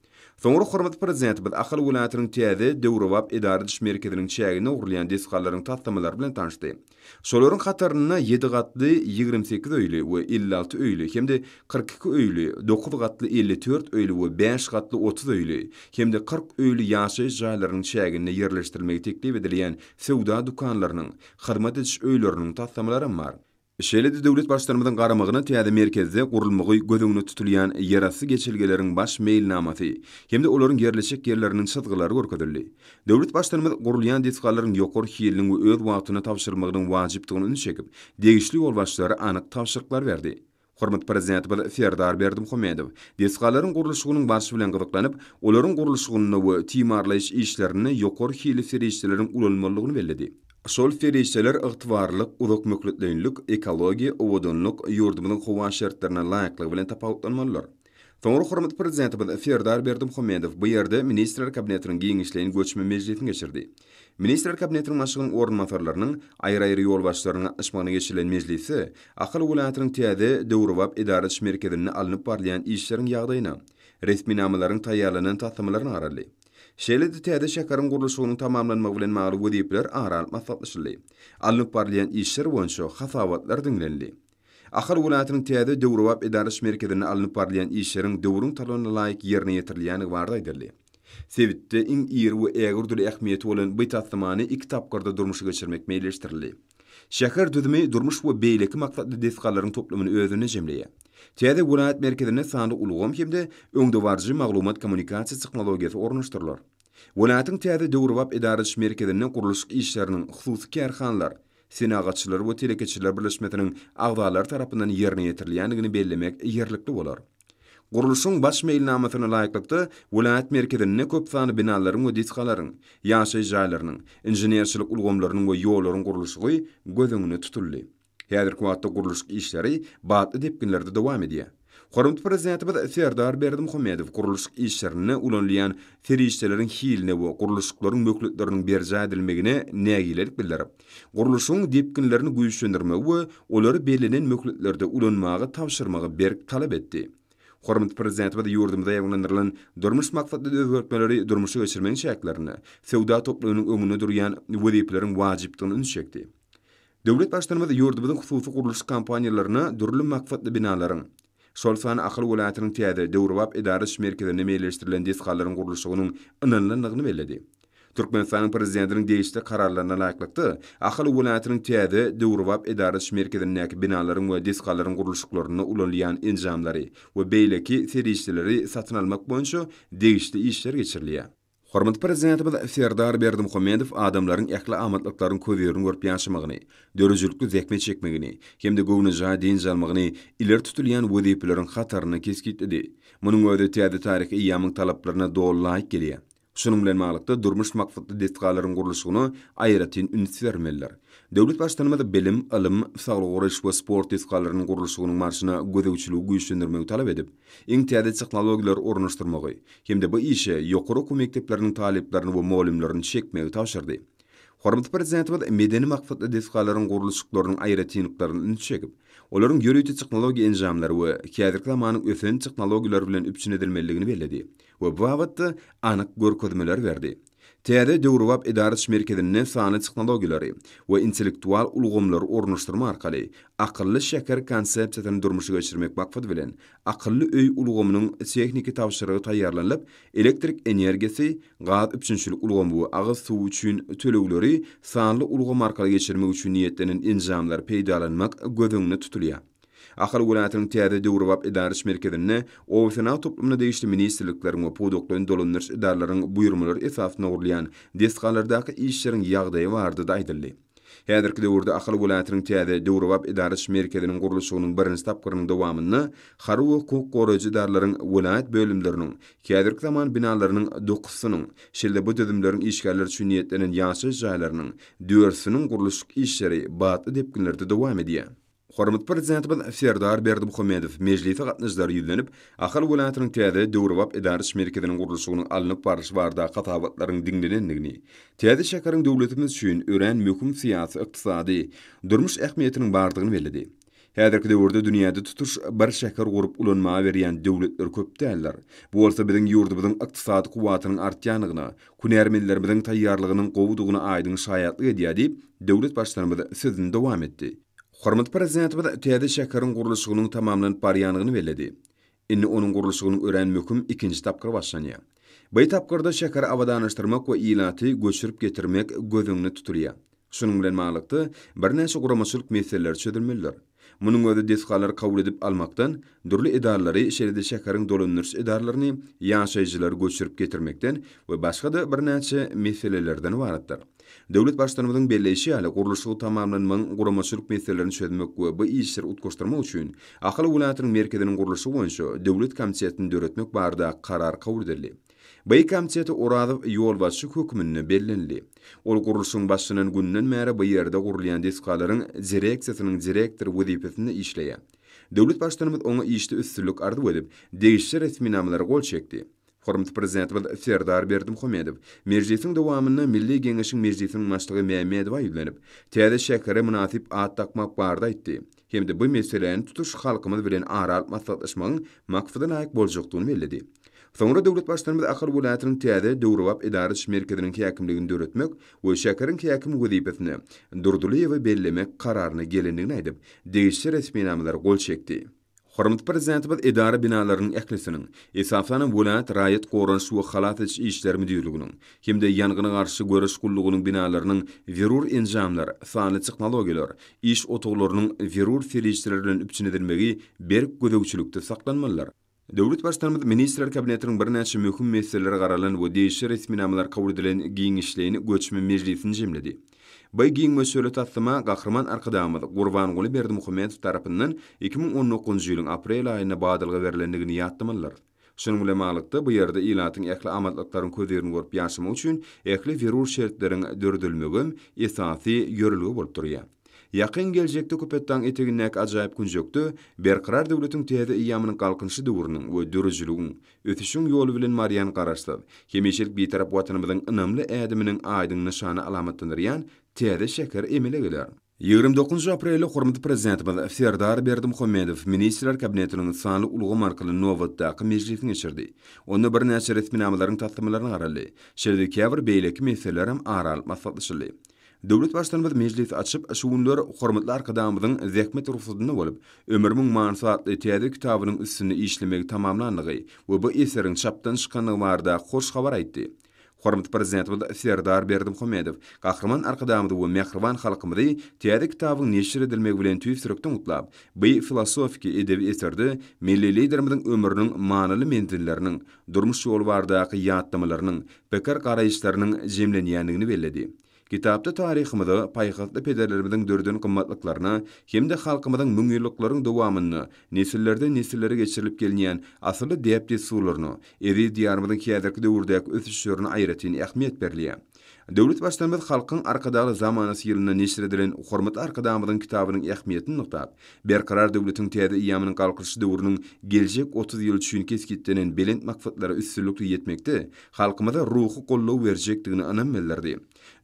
Speaker 2: Soňra hormat prezidenti Ahal welaýatynyň täze döwrewap edariç merkeziniň çägine urulýan desgallaryň tatlamalary bilen tanışdy. Şolaryň hataryna 7 gatly 28 öýli we 56 öýli hemde 42 öýli, 9 gatly 54 öýli we 5 gatly 30 öýli hemde 40 öýli ýaşaý jaýlarynyň çägine ýerleşdirilmegi teklip edilýän sewda dukanlarynyň, hyzmat ediş öýleriniň tatlamalary bar. Şeýle-de döwlet başlanmadan garamagyna täze merkezde gurulmagy gödüňne tutulýan ýarasy geçilgeleriň baş meýilnamasy hemde olaryň yerleşik ýerleriniň sytgylary görkezildi. Döwlet başlanmada gurulýan desgallaryň ýokary hiyeliniň we öz wagtyna tapşyrylmagynyň wajypdygyny üns çekip, degişli ýol başlary anyk tapşyryklar berdi. Hormat prezidenti Serdar Berdimuhammedow desgallaryň gurulşygynyň barşy bilen gyzyklanyp, olaryň gurulşygyny we timarlaýyş işlerini ýokary hiyeli serişçileriň ulanmalygyny belledi. Şol ferişçiler ygtybarlyk, uzak mökletleýinlik, ekologiýa, owodunlyk, ýurdumynyň howa şertlerine laýyklygy bilen tapawutlanmalylar. Soňra hormat prezidenti Serdar Berdimuhammedow bu ýerde ministrler kabinetiniň giň işleýini göçme meclisine geçirdi. Ministrler kabinetiniň başlygynyň ornunmasarlarynyň aýry-aýry ýol başlaryna gatnaşmagyna geçirilen meclisi Ahal welaýatynyň täze döwrewap edariç merkezine alınıp barylýan işleriň ýagdaýyna, resmi namalaryň taýýarlanan taslamalarına garaly. Şeýle-de täze şäherin gurulşygynyň tamamlanmagy bilen magly wediýipler aralyp maslahatlaşyldy. Alınıp barylýan işler boýunça hasawatlar diňlendi. Ahal welaýatynyň täze döwrewap edariç merkezine alınıp barylýan işleriň döwrüň talabyna laýyk ýerine ýetirilýäni barada aýdyldy. Sebitde iň ýer we ägirli ähmiýeti bolan bu taslamagy iki tapgyrda durmuşa geçirmek meýleşdirildi. Şäher düzümi durmuş we beýleki maksatly desgallaryň toplumyny özüne jemleýär. Täze welaýat merkezine sandy ulgam hemde öňde barjy maglumat kommunikasiýa tehnologiýasy ornaşdyrylar. Welaýatyň täze döwrewap edariç merkezine guruluş işleriniň hususy kärhanlar, senagatçylar we telekeçiler birleşmesiniň agdalary tarapyndan ýerine ýetirilýändigini bellemek ýerlikli bolar. Guruluşyň baş meýilnamasyna laýyklykda welaýat merkezine köp sany binalaryň we desgalaryň, ýaşaý jaýlarynyň, inženerçilik ulgamlarynyň we ýollaryň gurulşy gözüňne tutuldy. Häzirki wagtda guruluş işleri batly depkinlerde dowam edýär. Hormat prezidenti Serdar Berdimuhammedow guruluş işlerini ulanýan ferişçileriň hiline we guruluşlaryň mökletleriniň berja edilmegine nägilelik bildirip, guruluşyň depkinlerini güýçlendirmek we olary belenen mökletlerde ulanmagy tapşyrmagy berk talap etdi. Hormat prezidenti ýurdumyzda ýaglandyrylan durmuş maksatly özgertmeleri durmuşa geçirmeň şäklerini, sewda toplumynyň öňünde durýan wediýipleriň wajypdygyny üns çekdi. Döwlet başlanmada ýurdumyzyň hususy guruluş kampaniýalaryna durly maksatly binalaryň, şol sany Ahal welaýatynyň täze döwrewap edariç merkezine meýleşdirilen desgallaryň gurulşygynyň ynanlanlygyny belledi. Türkmenistanyň prezidentiniň değişli kararlaryna laýyklykda Ahal welaýatynyň täze döwrewap edariç merkezindäki binalaryň we desgallaryň gurulşyklaryny ulanýan enjamlary we beýleki serişçileri satyn almak boýunça değişli işler geçirilýär. Hormat prezidenti Serdar Berdimuhammedow adamlaryň ähli amatlyklaryň köýlerini görüp ýaşamagyny, dörejlikli zähmet çekmegini, hemde gowunaja diň almagyny iler tutulýan wediýipleriň hataryny keskitdi. Munyň öňde täze taryhy ýamyň talaplaryna dolaýyk gelýär. Şunun bilen maglykda durmuş maksatly desgalaryň gurulşygyny aýratyn üns bermeliler. Döwlet başlanmada bilim, ilim, saglyk goraýyş we sport desgalarynyň gurulşygynyň marşyna gödäwçiligi güýçlendirmegi talap edip, iň täze tehnologiýalar ornaşdyrmagy, hemde bu işe ýokary mekdepleriniň taliplerini we molimlerini çekmegi tapşyrdy. Hormat prezidenti medeni maksatly desgalaryň gurulşyklarynyň aýratynlyklaryny üns çekip, olaryň ýörüýti tehnologiýa enjamlary we häzirki zamanyň ösen tehnologiýalary bilen üpçün edilmeligini belledi we bu wagtda anyk görkezmeler berdi. Täze döwrüwap idarət merkezine sany teknologiyalary we intellektual ulgamlary ornaşdyrma arkaly akylly şeker konsepsiýasyny durmuşa geçirmek maksat bilen akylly öý ulgamynyň tekniki tawşyrygy taýýarlanıp elektrik energiýasy, gaz üçinçilik ulgamy we agyz suw üçin tölegleri sanly ulgam arkaly geçirmek üçin niýetlenen enjamlar peýdalanmak gözüňde tutulýar. Ahal welatynyň täze döwrüwap idarət merkezine ofisyna toplumna değişli ministrlikleriň we podoklaryň dolanýar idaralaryň buýrmalary esasyna urulýan desgalardaky işleriň ýagdaýy bardy da aýdyldy. Häzirki döwürde ahal welatynyň täze döwrüwap idarət merkeziniň gurulşynyň birinji tapgyrynyň dowamyny hary we hukuk goraýjy idaralaryň welayat bölümleriniň häzirki zaman binalarynyň 9-synyň şeýle bu düzümleriň işgärler üçin niýetlenen ýaşaş jaýlarynyň 4-siniň guruluş işleri batly depkinlerde dowam edýär. Hormat prezidentimiz Serdar Berdimuhamedov meclise gatnaşdary ýüzlenip, ahal welatynyň täze döwrüwap idarət merkeziniň gurulşynyň alnyp barış barda gatabatlaryň diňlenenligini, täze şäkeriň döwletimiz üçin ören möhüm syýasy, ykdysady, durmuş ähmiýetiniň bardygyny bellädi. Häzirki döwürde dünýäde tutuş bir şäker gurup ulanmagy berýän döwletler köp däller. Bu bolsa biziň ýurdumyzyň ykdysady kuwatynyň artýanygyna, kunärmenlerimiziň taýýarlygynyň gowudygyna aýdyň şaýatlyk edýär diýip döwlet başlarymyz sözüni dowam etdi. Hormat prezidentimiz täze şäkeriň gurulşynyň tamamlanyp barýanyny bellädi. Inni onuň gurulşynyň ören möhüm ikinji tapgyr başlanýar. Bu tapgyrda şäker awadaňlaşdyrmak we ilaty göçürip getirmek gözüňde tutulýar. Şunyň bilen maglykdy bir näçe guramaçylyk meseleler çözülmelidir. Munyň özi desgalar kabul edip almakdan, durly idaralary şeýle şäkeriň dolanýar idaralaryny ýaşaýjylar göçürip getirmekden we başga da bir näçe meselelerden ibaretdir. Döwlet başlarymyzyň belleşi ýaly gurulşy tamamlanmaň guramaçylyk meselelerini çözmek we bu işleri utgoşdurmak üçin ahal welatynyň merkeziniň gurulşy boýunça döwlet komisiýasyny döretmek barada karar kabul edildi. Bu komisiýa orada ýol başçy hökmüni bellenli. Ol gurulşyň başçynyň günden märe bu ýerde gurulýan desgalaryň direksiýasynyň direktor wezipesinde işleýär. Döwlet başlarymyz oňa işde üstünlük ardy edip, degişli resmi namalary gol çekdi. Hormat prezidentimiz Serdar Berdimuhamedov meclisiň dowamyny Milli Geňeşiň meclisiniň başlygy Mehmedowa ýüzlenip, täze şäkere münasip at takmak barda aýtdy. Hemde bu meseleni tutuş halkymyz bilen aral maslahatlaşmagyň maksadyna aýk boljakdygyny belledi. Soňra döwlet başlarymyz ahal welatynyň täze döwrüwap idarət merkeziniň häkimligini döretmek we şäkeriň häkim wezipesini durduly we bellemek kararyny gelendigini aýdyp, degişli resmi namalary gol çekdi. Hormat prezidentimiz idara binalarynyň ählisiniň, esasanyň welat raýat goranç we halat işleri müdürliginiň, hemde ýangyna garşy görüş gullugynyň binalarynyň zerur enjamlar, sanly teknologiýalar, iş otoglarynyň zerur serişleri bilen üçinedilmegi berk gödөгçülükde saklanmalylar. Döwlet başlarymyz ministrler kabinetiniň bir näçe möhüm meseleleri garalan we degişli resmi namalar kabul edilen giňişlerini göçme meclisini jemledi. Bu giňme söýlet atlyma gahrman arkadamyz Gurbanguly Berdimuhamedov tarapyndan 2019-njy ýylyň aprel aýyna badalga berilendigini ýatdymalylar. Şunyň bilen maglykda bu ýerde ilatyň ähli amatlyklaryň közerini görüp ýaşamak üçin ähli zerur şertleriň dördülmegi esasy ýörülgi bolup durýar. Ýakyn geljekde köpetden eteginek ajaýyp günjökde berqarar döwletiň täze ýamynyň galkynşy döwrüniň we dörüjliginiň ötüşiň ýoly bilen marýan garaşdy. Hemişelik bir tarap watanymyzyň ynamly ädiminiň aýdyň nyşany alamatlandyrýan täze şeker emele geler. 29 aprelde hormat prezidentimiz Serdar Berdimuhamedov ministrler kabinetiniň sanly ulgam arkaly nowatdaky meclisini geçirdi. Onda bir näçe resmi namalaryň tasdimlaryny garaldy. Şeýle käbir beýleki meseleler hem aral maslahatlaşyldy. Döwlet başlarymyz meclis açyp, şu günler hormatly arkadamyzyň zähmet ruhsatyny bolup, ömürmiň mansatly täze kitabynyň üstüne işlemegi tamamlandygy we bu eseriň çapdan çykanlygy barada hoş habar aýtdy. Hormat prezidentimiz Serdar Berdimuhamedov gahrman arkadamyzy we mehriban halkymyzy täze kitabyň neşir edilmegi bilen tüýsürekden utlap, bu filosofik edebi eserdi milli liderimiziň ömrüniň manaly mentilleriniň, durmuş ýol baradaky ýatdamalarynyň, bekar garaýyşlarynyň jemlenýändigini belledi. Kitapda tarihimizi, paýgatly pederlerimiziň dördün gymmatlyklaryna, hemde halkymyzyň müňýyllyklaryň dowamyny, nesillerden nesillere geçirilip gelýän asly depdi suwlaryny, eri diýarymyzyň häzirki döwürdäki ösüşlerini aýratyn ähmiýet berilýär. Döwlet başlarymyz halkyň arkadaky zamanasy ýylyna neşir edilen hormat arkadamyzyň kitabynyň ähmiýetini nukdap, berqarar döwletiň täze ýamynyň galkynşy döwrüniň geljek 30 ýyl üçin keskitdenen belent maksatlary üstünlükli ýetmekde halkymyza ruhy gollaw berjekdigini anammellerdi.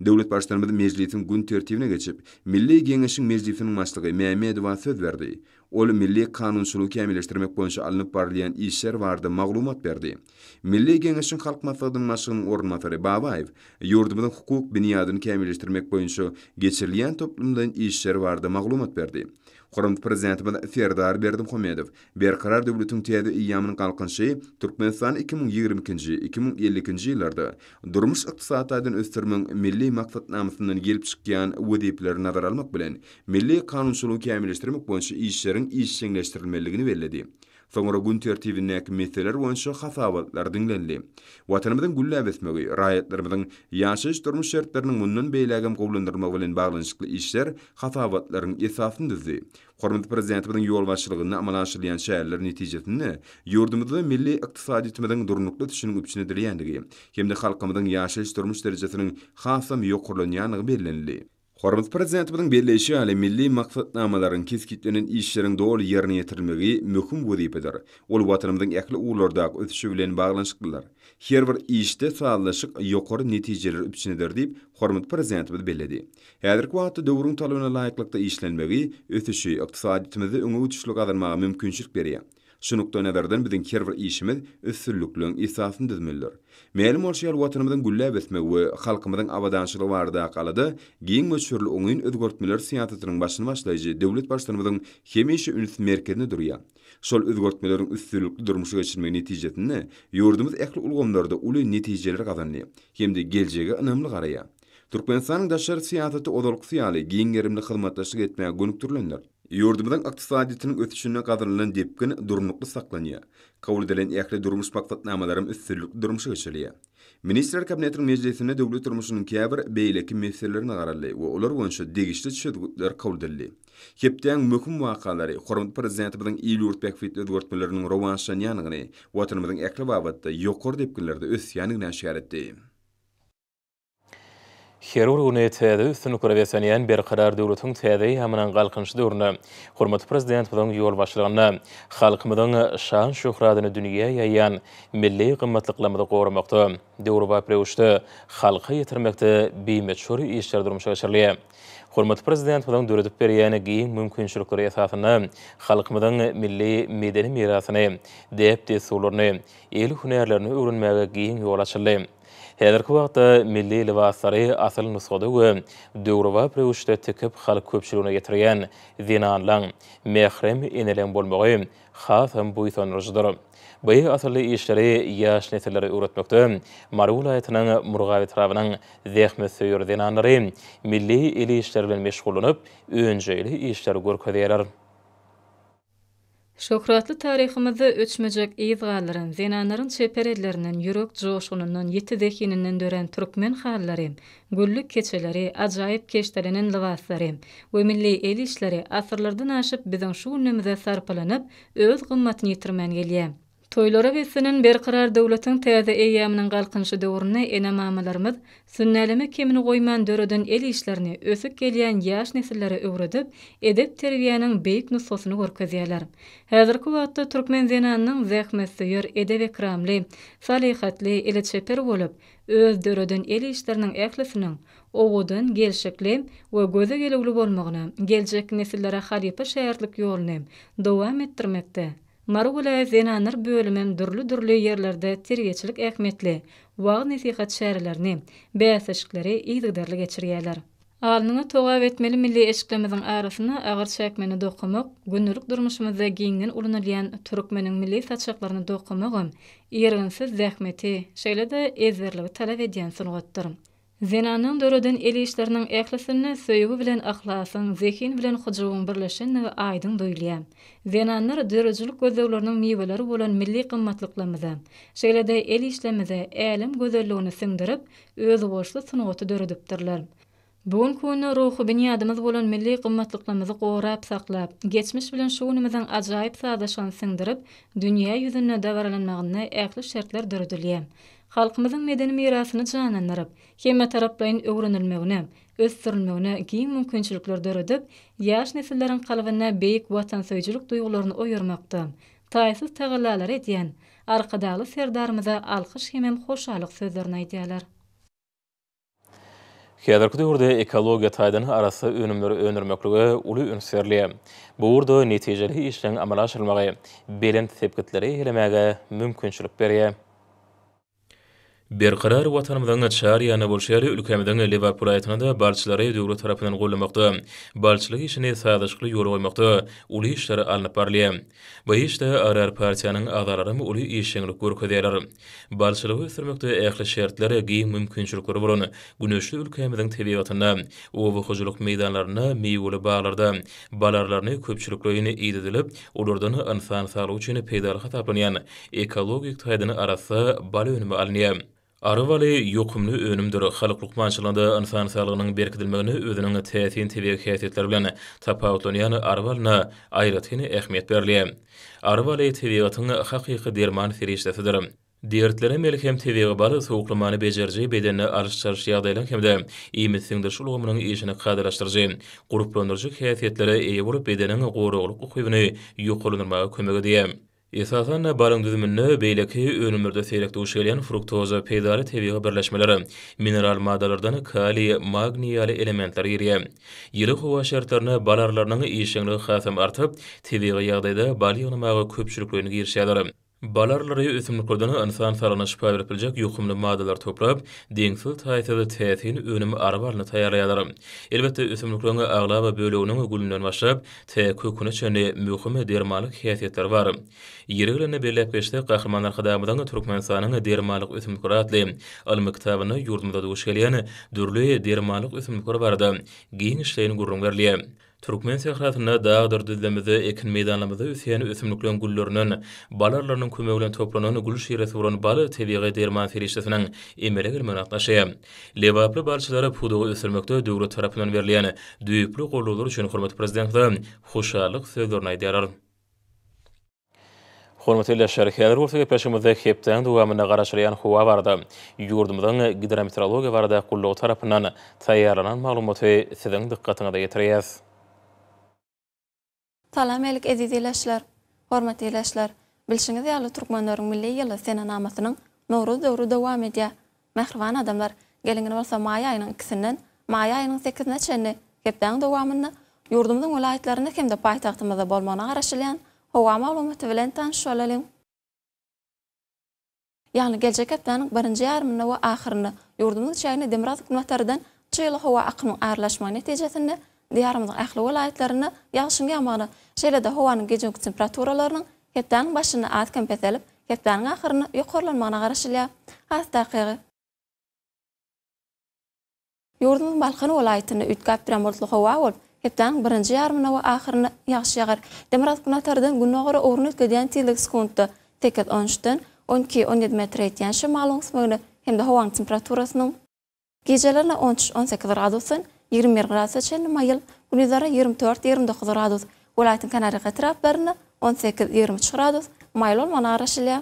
Speaker 2: Döwlet başlarymyz meclisiň gün tertibine geçip, Milli Geňeşiň meclisiniň başlygy Mehmedowa söz berdi. ol milli kanunçylygy kämilleşdirmek boýunça alınıp barlayan işler barada maglumat berdi. Milli Geňeşiň halk maslahatynyň başlygynyň ornatary Babaýew ýurdumyzyň hukuk bünýadyny kämilleşdirmek boýunça geçirilýän toplumdan işler barada maglumat berdi. Hormat prezidentimiz Serdar Berdimuhammedow berkarar döwletiň täze iýamynyň galkynşy Türkmenistan 2020-2050 ýyllarda durmuş ykdysadyny ösdürmeň milli maksatnamasynyň gelip çykýan wediýetlerini nazar almak bilen milli kanunçylygy kämilleşdirmek boýunça işleriň işçileşdirilmeligini bellädi. Soňra gün tertibindäki meseleler boýunça hasabatlar dinlendi. Watanymyzyň güllä-besmegi, raýatlarymyzyň ýaşaýyş durmuş şertleriniň mundan beýlägem gowlandyrmak bilen baglanyşykly işler hasabatlaryň esasyny düzdi. Hormat prezidentimizin ýol başçylygyny amala aşyrýan şäherler netijesinde ýurdumyzda milli ykdysadyýetimiziň durnukly düşünüp üçine dilýändigi hemde halkymyzyň ýaşaýyş durmuş derejesiniň hasam ýokurlanýanyny bellenildi. Hormat prezidentimizin belleşi ýaly milli maksatnamalaryň keskitlenen işleriň dogry ýerine ýetirilmegi möhüm wezipeder. Ol watanymyzyň ähli uwlardaky ösüşi bilen baglanyşyklylar. Her bir işde sağlaşyk ýokary netijeler üçindir diýip hormat prezidentimiz belledi. Häzirki wagtda döwrüň talabyna laýyklykda işlenmegi ösüşi ykdysadyýetimizi öňe ötüşli gazanmaga mümkinçilik berýär. Şunukda näzerden biziň her bir işimiz ösürlüklüň esasyny düzmeldir. Meýlim bolşýar watanymyzyň güllä-besmegi we halkymyzyň abadançylygy barada galada giň möçürli oňyn özgörtmeler siýasatynyň başyny başlaýjy döwlet başlarymyzyň hemişe üns merkezinde durýar. Şol özgörtmeleriň üstünlükli durmuşa geçirmegi netijesinde ýurdumyz ähli ulgamlarda uly netijeler gazandy. Hemde geljege ynamly garaýar. Türkmenistanyň daşary siýasaty odalky ýaly giň gerimli hyzmatdaşlyk etmäge gönükdirlenler. Ýurdumyzyň ykdysadyýetynyň ötüşine gadyrylan depkin durnukly saklanýar. Kabul edilen ähli durmuş maksatnamalaryň üstünlükli durmuşa geçirilýär. Ministrler kabinetiniň meclisinde döwlet durmuşynyň käbir beýleki meselelerini garaldy we olar boýunça degişli çözgütler kabul edildi. Hepden möhüm wakalary hormat prezidentimiziň ýurt bekfit özgörtmeleriniň rowanşanýanyny watanymyzyň ähli babatda ýokary depkinlerde ösýäniňi näşer etdi.
Speaker 1: Herur unetede üstünlük revesanyan berkarar döwletiň täze ýamynyň galkynşy döwrüne hormat prezidentimiziň ýol başlygyna halkymyzyň şan şöhratyny dünýäge ýaýan milli gymmatlyklymyzy goramakda döwri baprewşde halka ýetirmekde beýmeçhur işler durmuşa geçirilýär. Hormat prezidentimiziň döredip berýän giň mümkinçilikleri esasyna halkymyzyň milli medeni mirasyny, dep desurlaryny, el hünärlerini öwrenmäge giň ýol açyldy. Häzirki wagtda milli libaslary asyl nusgada we döwri prewşde tekip halk köpçüligine getirýän zinanlaň mehrem enelen bolmagy hasam buýsanryjdyr. Bu asyly işleri ýaş nesillere öwretmekde Mary welaýatynyň Murgawy trawynyň zähmet söýür zinanlary milli eli işler bilen meşgullanyp öňjeli işler görkezýärler.
Speaker 3: Şöhratly taryhymyzda öçmejek ýyzgalaryň, zenanlaryň çeperedleriniň ýürek joşunyň ýetidekininden dören türkmen hallary, güllük keçeleri, ajaýyp keşdelenen libaslary we milli el işleri asyrlardan aşyp biziň şu günümizde sarpalanyp öz gymmatyny ýitirmän gelýär. Toýlara geçsenen berkarar döwletiň täze eýamynyň galkynşy döwrüne enamamalarymyz sünnäleme kemini goýman döreden el işlerini ösüp gelýän ýaş nesillere öwredip edep terbiýanyň beýik nusgasyny görkezýärler. Häzirki wagtda türkmen zenanynyň zähmet söýür, edep ekramly, salihatly, eleçeper bolup öz döreden el işleriniň ählisiniň owadan gelşekli we göze gelegli bolmagyna, geljek nesillere halypa şäherlik ýoluny dowam etdirmekde. Mary welaýaty zenanlar bölümem dürli ýerlerde terbiýeçilik ähmetli wag nesihat şäherlerini, bäsişikleri ýygdarly geçirýärler. Alnyňa togap etmeli milli eşiklemizin arasyna agyr çäkmeni dokumak, günlük durmuşymyzda giňden ulanylýan türkmeniň milli saçaklaryny dokumagym ýerginsiz zähmeti, şeýle-de ezberligi talap edýän sungatdyr. Zenanyň döreden el işleriniň ählisini söýgü bilen ahlasyň, zekin bilen hujugyň birleşenligi aýdyn duýulýar. Zenanlar dörejlik gözlegleriniň meweleri bolan milli gymmatlyklymyza, şeýle-de el işlerimize älim gözelligini siňdirip, öz boşly sunugaty döredipdirler. Bugün köni ruhy bünýadymyz bolan milli gymmatlyklymyzy gorap saklap, geçmiş bilen şu günümizden ajaýyp sadaşan siňdirip, dünýä ýüzüne däwirlenmägine ähli şertler döredilýär. Halkymyzyň medeni mirasyny janlandyryp, hemme taraplaryň öwrenilmegine, ösdürilmegine giň mümkinçilikler döredip, ýaş nesilleriň kalbyna beýik watansöýçilik duýgularyny oýurmakda, taýsyz tagallalar edýän arkadaly serdarymyza alkyş hemem hoşalyk sözlerini aýdýarlar.
Speaker 1: Häzirki döwürde ekologiýa taýdany arasy önümleri öndürmeklige uly ünserli. Bu urda netijeli işleň amala aşyrylmagy, belent tepkitleri elemäge mümkinçilik berýär. Berqarar watanymyzyň çar ýany bolşary ülkemizden Liverpool aýtynda balçylary döwlet tarapyndan gollamakda, balçylyk işini saýdaşykly ýol goýmakda uly işleri alınıp barlýar. Bu işde arar partiýanyň agzalary uly işçilik görkezýärler. Balçylygy ösürmekde ähli şertleri giň mümkinçilikleri bolan güneşli ülkemizden tebigatyna, owy hojulyk meýdanlaryna, meýweli baglarda balarlaryny köpçüliklerini ýedilip, olardan insan saglygy üçin peýdalyk taplanýan ekologik taýdany arasy bal önüme alınýar. Arıvaly ýokumly önümdir. Halyk lukmançylygynda insan saglygynyň berkidilmegini özüniň täsin tebigy häsiýetleri bilen tapawutlanýan arwalyna aýratyny ähmiýet berilýär. Arwaly tebigatyň hakyky derman ferişdesidir. Diýertlere melhem tebigy bary sowuklymany bejerji bedenine alışçarış ýagdaýlar hemde iýmitsigdir ulgamynyň işini gadylaşdyrjy, guruplandyrjy häsiýetlere eýe bolup bedeniň goragluk ukybyny ýokulandyrmaga kömek edýär. Esasan balyň düzümini beýleki önümlerde seýrekde uşaýan fruktoza peýdary tebigy birleşmeleri, mineral maddalardan kaliy, magniy ýaly elementler ýerýär. Ýyly howa şertlerini balarlarynyň işiňligi hasam artyp, tebigy ýagdaýda bal ýygnamagy köpçüliklerini girişýärler. Balarlary ösümliklerden insan sağlygyna şifa beripdiljek ýokumly maddalar toplap, deňsiz taýsada täsin önümi arwalyny taýýarlaýarlar. Elbetde ösümliklerin aglaba böleginiň gülünden başlap, köküne çenli möhüm dermanlyk häsiýetleri bar. Ýerlerini belläp geçdi gahrmanlar hadamydan Türkmenistanyň dermanlyk ösümlikleri atly almy kitabyny ýurdumda duşgelýän dürli dermanlyk ösümlikleri barada giň işleýini gurrun berilýär. Türkmen sahrasyna dağdır düzlemizde ekin meýdanlarymyzda üsýän ösümliklerin gülleriniň balarlarynyň kömegi bilen toplanan gül şeýresi bolan bal tebigy derman ferişdesiniň emele gelmegine gatnaşýar. Liverpool balçylary pudugy ösürmekde döwlet tarapyndan berilýän düýüklü gollawlar üçin hormat prezidentden hoşallyk sözlerini aýdýarlar. Hormatly şerhler bolsa peşimizde hepden dowamyna garaşylýan howa barada, ýurdumyzyň gidrometeorologiýa barada gullugy tarapyndan taýýarlanan maglumaty siziň dikkatiňize getirýäs.
Speaker 4: Salam elik ezizileşler, hormatly leşler. Bilşiňiz ýaly türkmenleriň milli ýyly sene namasynyň Nowruz döwrü dowam edýär. Mähriban adamlar, gelingini bolsa maý aýynyň 2-sinden maý aýynyň 8-ne çenli hepden dowamyny ýurdumyzyň welaýatlaryna hemde paýtagtymyzda bolmagyna garaşylýan howa maglumaty bilen tanışyp bolalım. Ýani geljek hepdeniň 1-nji ýarymyny we ahyryny ýurdumyň çäýini Demiraz hökümetlerden çyly howa akynyň aýrlaşmagy netijesinde diýarymyzyň ähli welaýatlaryny ýagşyň ýağmagyny, şeýle-de howanyň gejeki temperaturalarynyň hepdeniň başyny atken peselip, hepdeniň ahyryny ýokarlanmagyna garaşylýar. Hastakygy. Ýurdumyň Balkan welaýatyny ütkap bilen bolsa howa bolup, hepdeniň 1-nji ýarymyny we ahyryny ýagşy ýagar. Demiraz hökümetlerden günnägere orun etdirýän tiýlik sekundy 8-13-den 12-17 metr etýän şymalyň sümegini hemde howanyň temperaturasynyň gecelerine 13-18 gradusyn 21 gradusy çenli maýyl, gündüzlere 24-29 gradus, welaýatyň Kanary etraplaryna 18-23 gradus maýyl bolmagyna garaşylýar.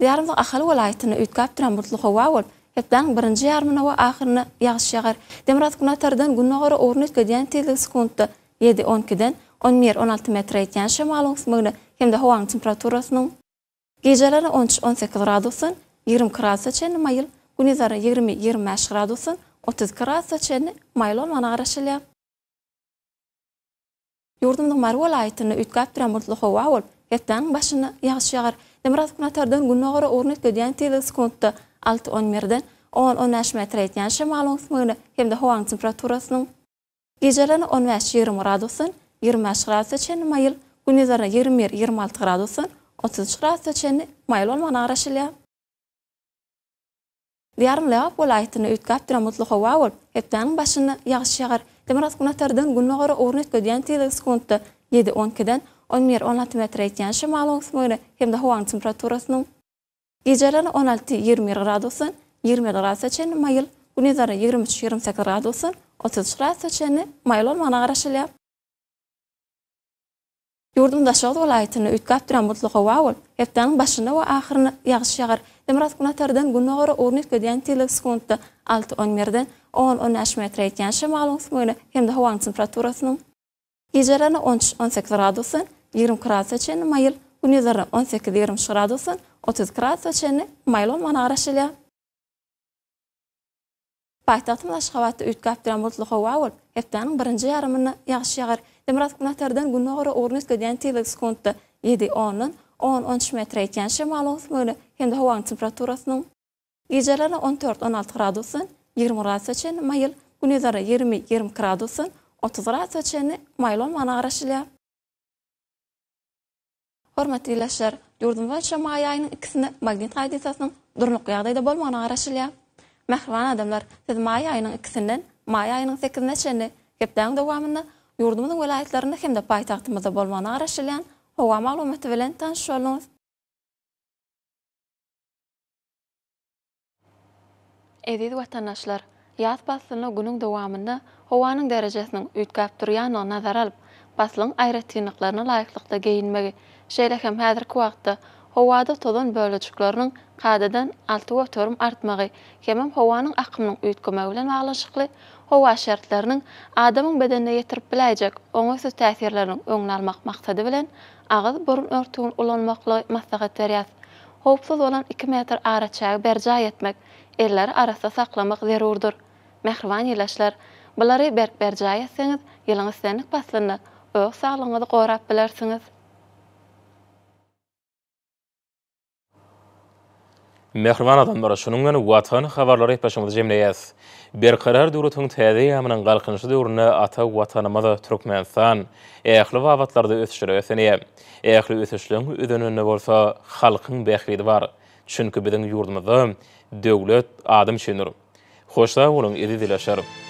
Speaker 4: Diýarymyň ahali welaýatyny ütkap bilen bulutly howa bolup, hepdeniň 1-nji ýarymyny we ahyryny ýagşy ýagar. Demiraz hökümetlerden günnägere orun etdirýän tiýlik sekundy 7-12-den 11-16 metr etýän şymalyň sümegini hemde howanyň temperaturasynyň gejelere 13-18 gradusyn 20 gradusy çenli maýyl, gündüzlere 20-25 gradusyn 30 gradusy çenli maýyl bolmagyna garaşylýar. Ýurdumyň Mary welaýatyny ütkap bilen bulutly howa bolup, hepdeniň başyny ýagşy ýagar. Demiraz hökümetlerden günnägere orun etdirýän tiýlik sekundy 6-11-den 10-15 metr etýän şymalyň sümegini hemde howanyň temperaturasynyň gejelere 15-20 gradusyn 25 gradusy çenli maýyl, gündüzlere 21-26 gradusyn 33 gradusy çenli maýyl bolmagyna garaşylýar. Diýarym Lewap welaýatyny ütkap bilen bulutly howa bolup, hepdeniň başyny ýagşy ýagar. Demiraz hökümetlerden günnägere orun etdirýän tiýlik sekundy 7-12-den 11-16 metr etýän şymalyň sümegini hemde howanyň temperaturasynyň gejelere 16-20 gradusyn 20 gradusy çenli maýyl, gündüzlere 23-28 gradusyn 33 gradusy çenli maýyl bolmagyna garaşylýar. Ýurdumda Şawat welaýatyny ütkap bilen bulutly howa bolup, hepdeniň başyny we ahyryny ýagşy ýagar. Demiraz hökümetlerden günnägere orun etdirýän tiýlik sekundy 6-11-den 10-15 metr etýän şymalyň sümegini hemde howanyň temperaturasynyň gejelere 13-18 gradusyn 20 gradusy çenli maýyl, gündüzlere 18-20 gradusyn 30 gradusy çenli maýyl bolmagyna garaşylýar. Paytahtymyz Aşgabatda üýtgäp duran bolutly hawa bolup, hepdeniň birinji ýarymyny ýagşy ýagar. Demirat günatardan güne gara ornus gödýän tilik sekundda 7-10 10-13 metr eken şemal olmaly. Hem de hawaň temperaturasynyň geceleri 14-16 gradusyn 20 gradusça maýyl, gündüzleri 20-20 gradusyn 30 gradusça maýyl bolmana garaşylýar. Hormatly ýurtdaşlar, ýurdumyzda şama ýaýynyň ikisini magnit radiýasiýasynyň durnuky ýagdaýda bolmana garaşylýar. Mähriban adamlar, siz may ayının ikisinden may ayının 8-neçeni hepden dowamyny ýurdumyzyň welaýatlaryna hem de paýtagtymyzda bolmana garaşylýan hawa maglumaty bilen tanışy bolunuz. Eziz watandaşlar, ýaz faslyny günüň dowamynda hawanyň derejesiniň üýtgäp durýanyny nazar alyp, faslyň aýratynlyklaryna laýyklykda geyinmegi, şeýle hem häzirki wagtda howada tozan bölejikleriniň kadadan 6 götürüm artmagy, hem howanyň akymynyň üýtgemegi bilen baglanşykly howa şertleriniň adamyň bedenine ýetirip biläjek oňaýsy täsirleriniň öňüni almak maksady bilen agyz burun örtügini ulanmakly maslahat berýär. Howpsuz bolan 2 metr araçagy berjay etmek, elleri arasda saklamak zerurdur. Mähriban ýylaşlar, bulary berjay etseňiz, ýylyň islenlik paslyny öz saglygyňyzy gorap bilersiňiz.
Speaker 1: Mähriban adamlar, şunundan watan habarlary başymyza jemleýäs. Berkarar döwletiň täze ýamynyň galkynşy döwrüne ata watanymyza Türkmenistan ähli wagtlarda ösüşýär. Ähli ösüşliň ödenine bolsa halkyň bähridi bar. Çünki biziň ýurdumyzda döwlet adam şenur. Hoşsa bolun, eziz ýylaşlar.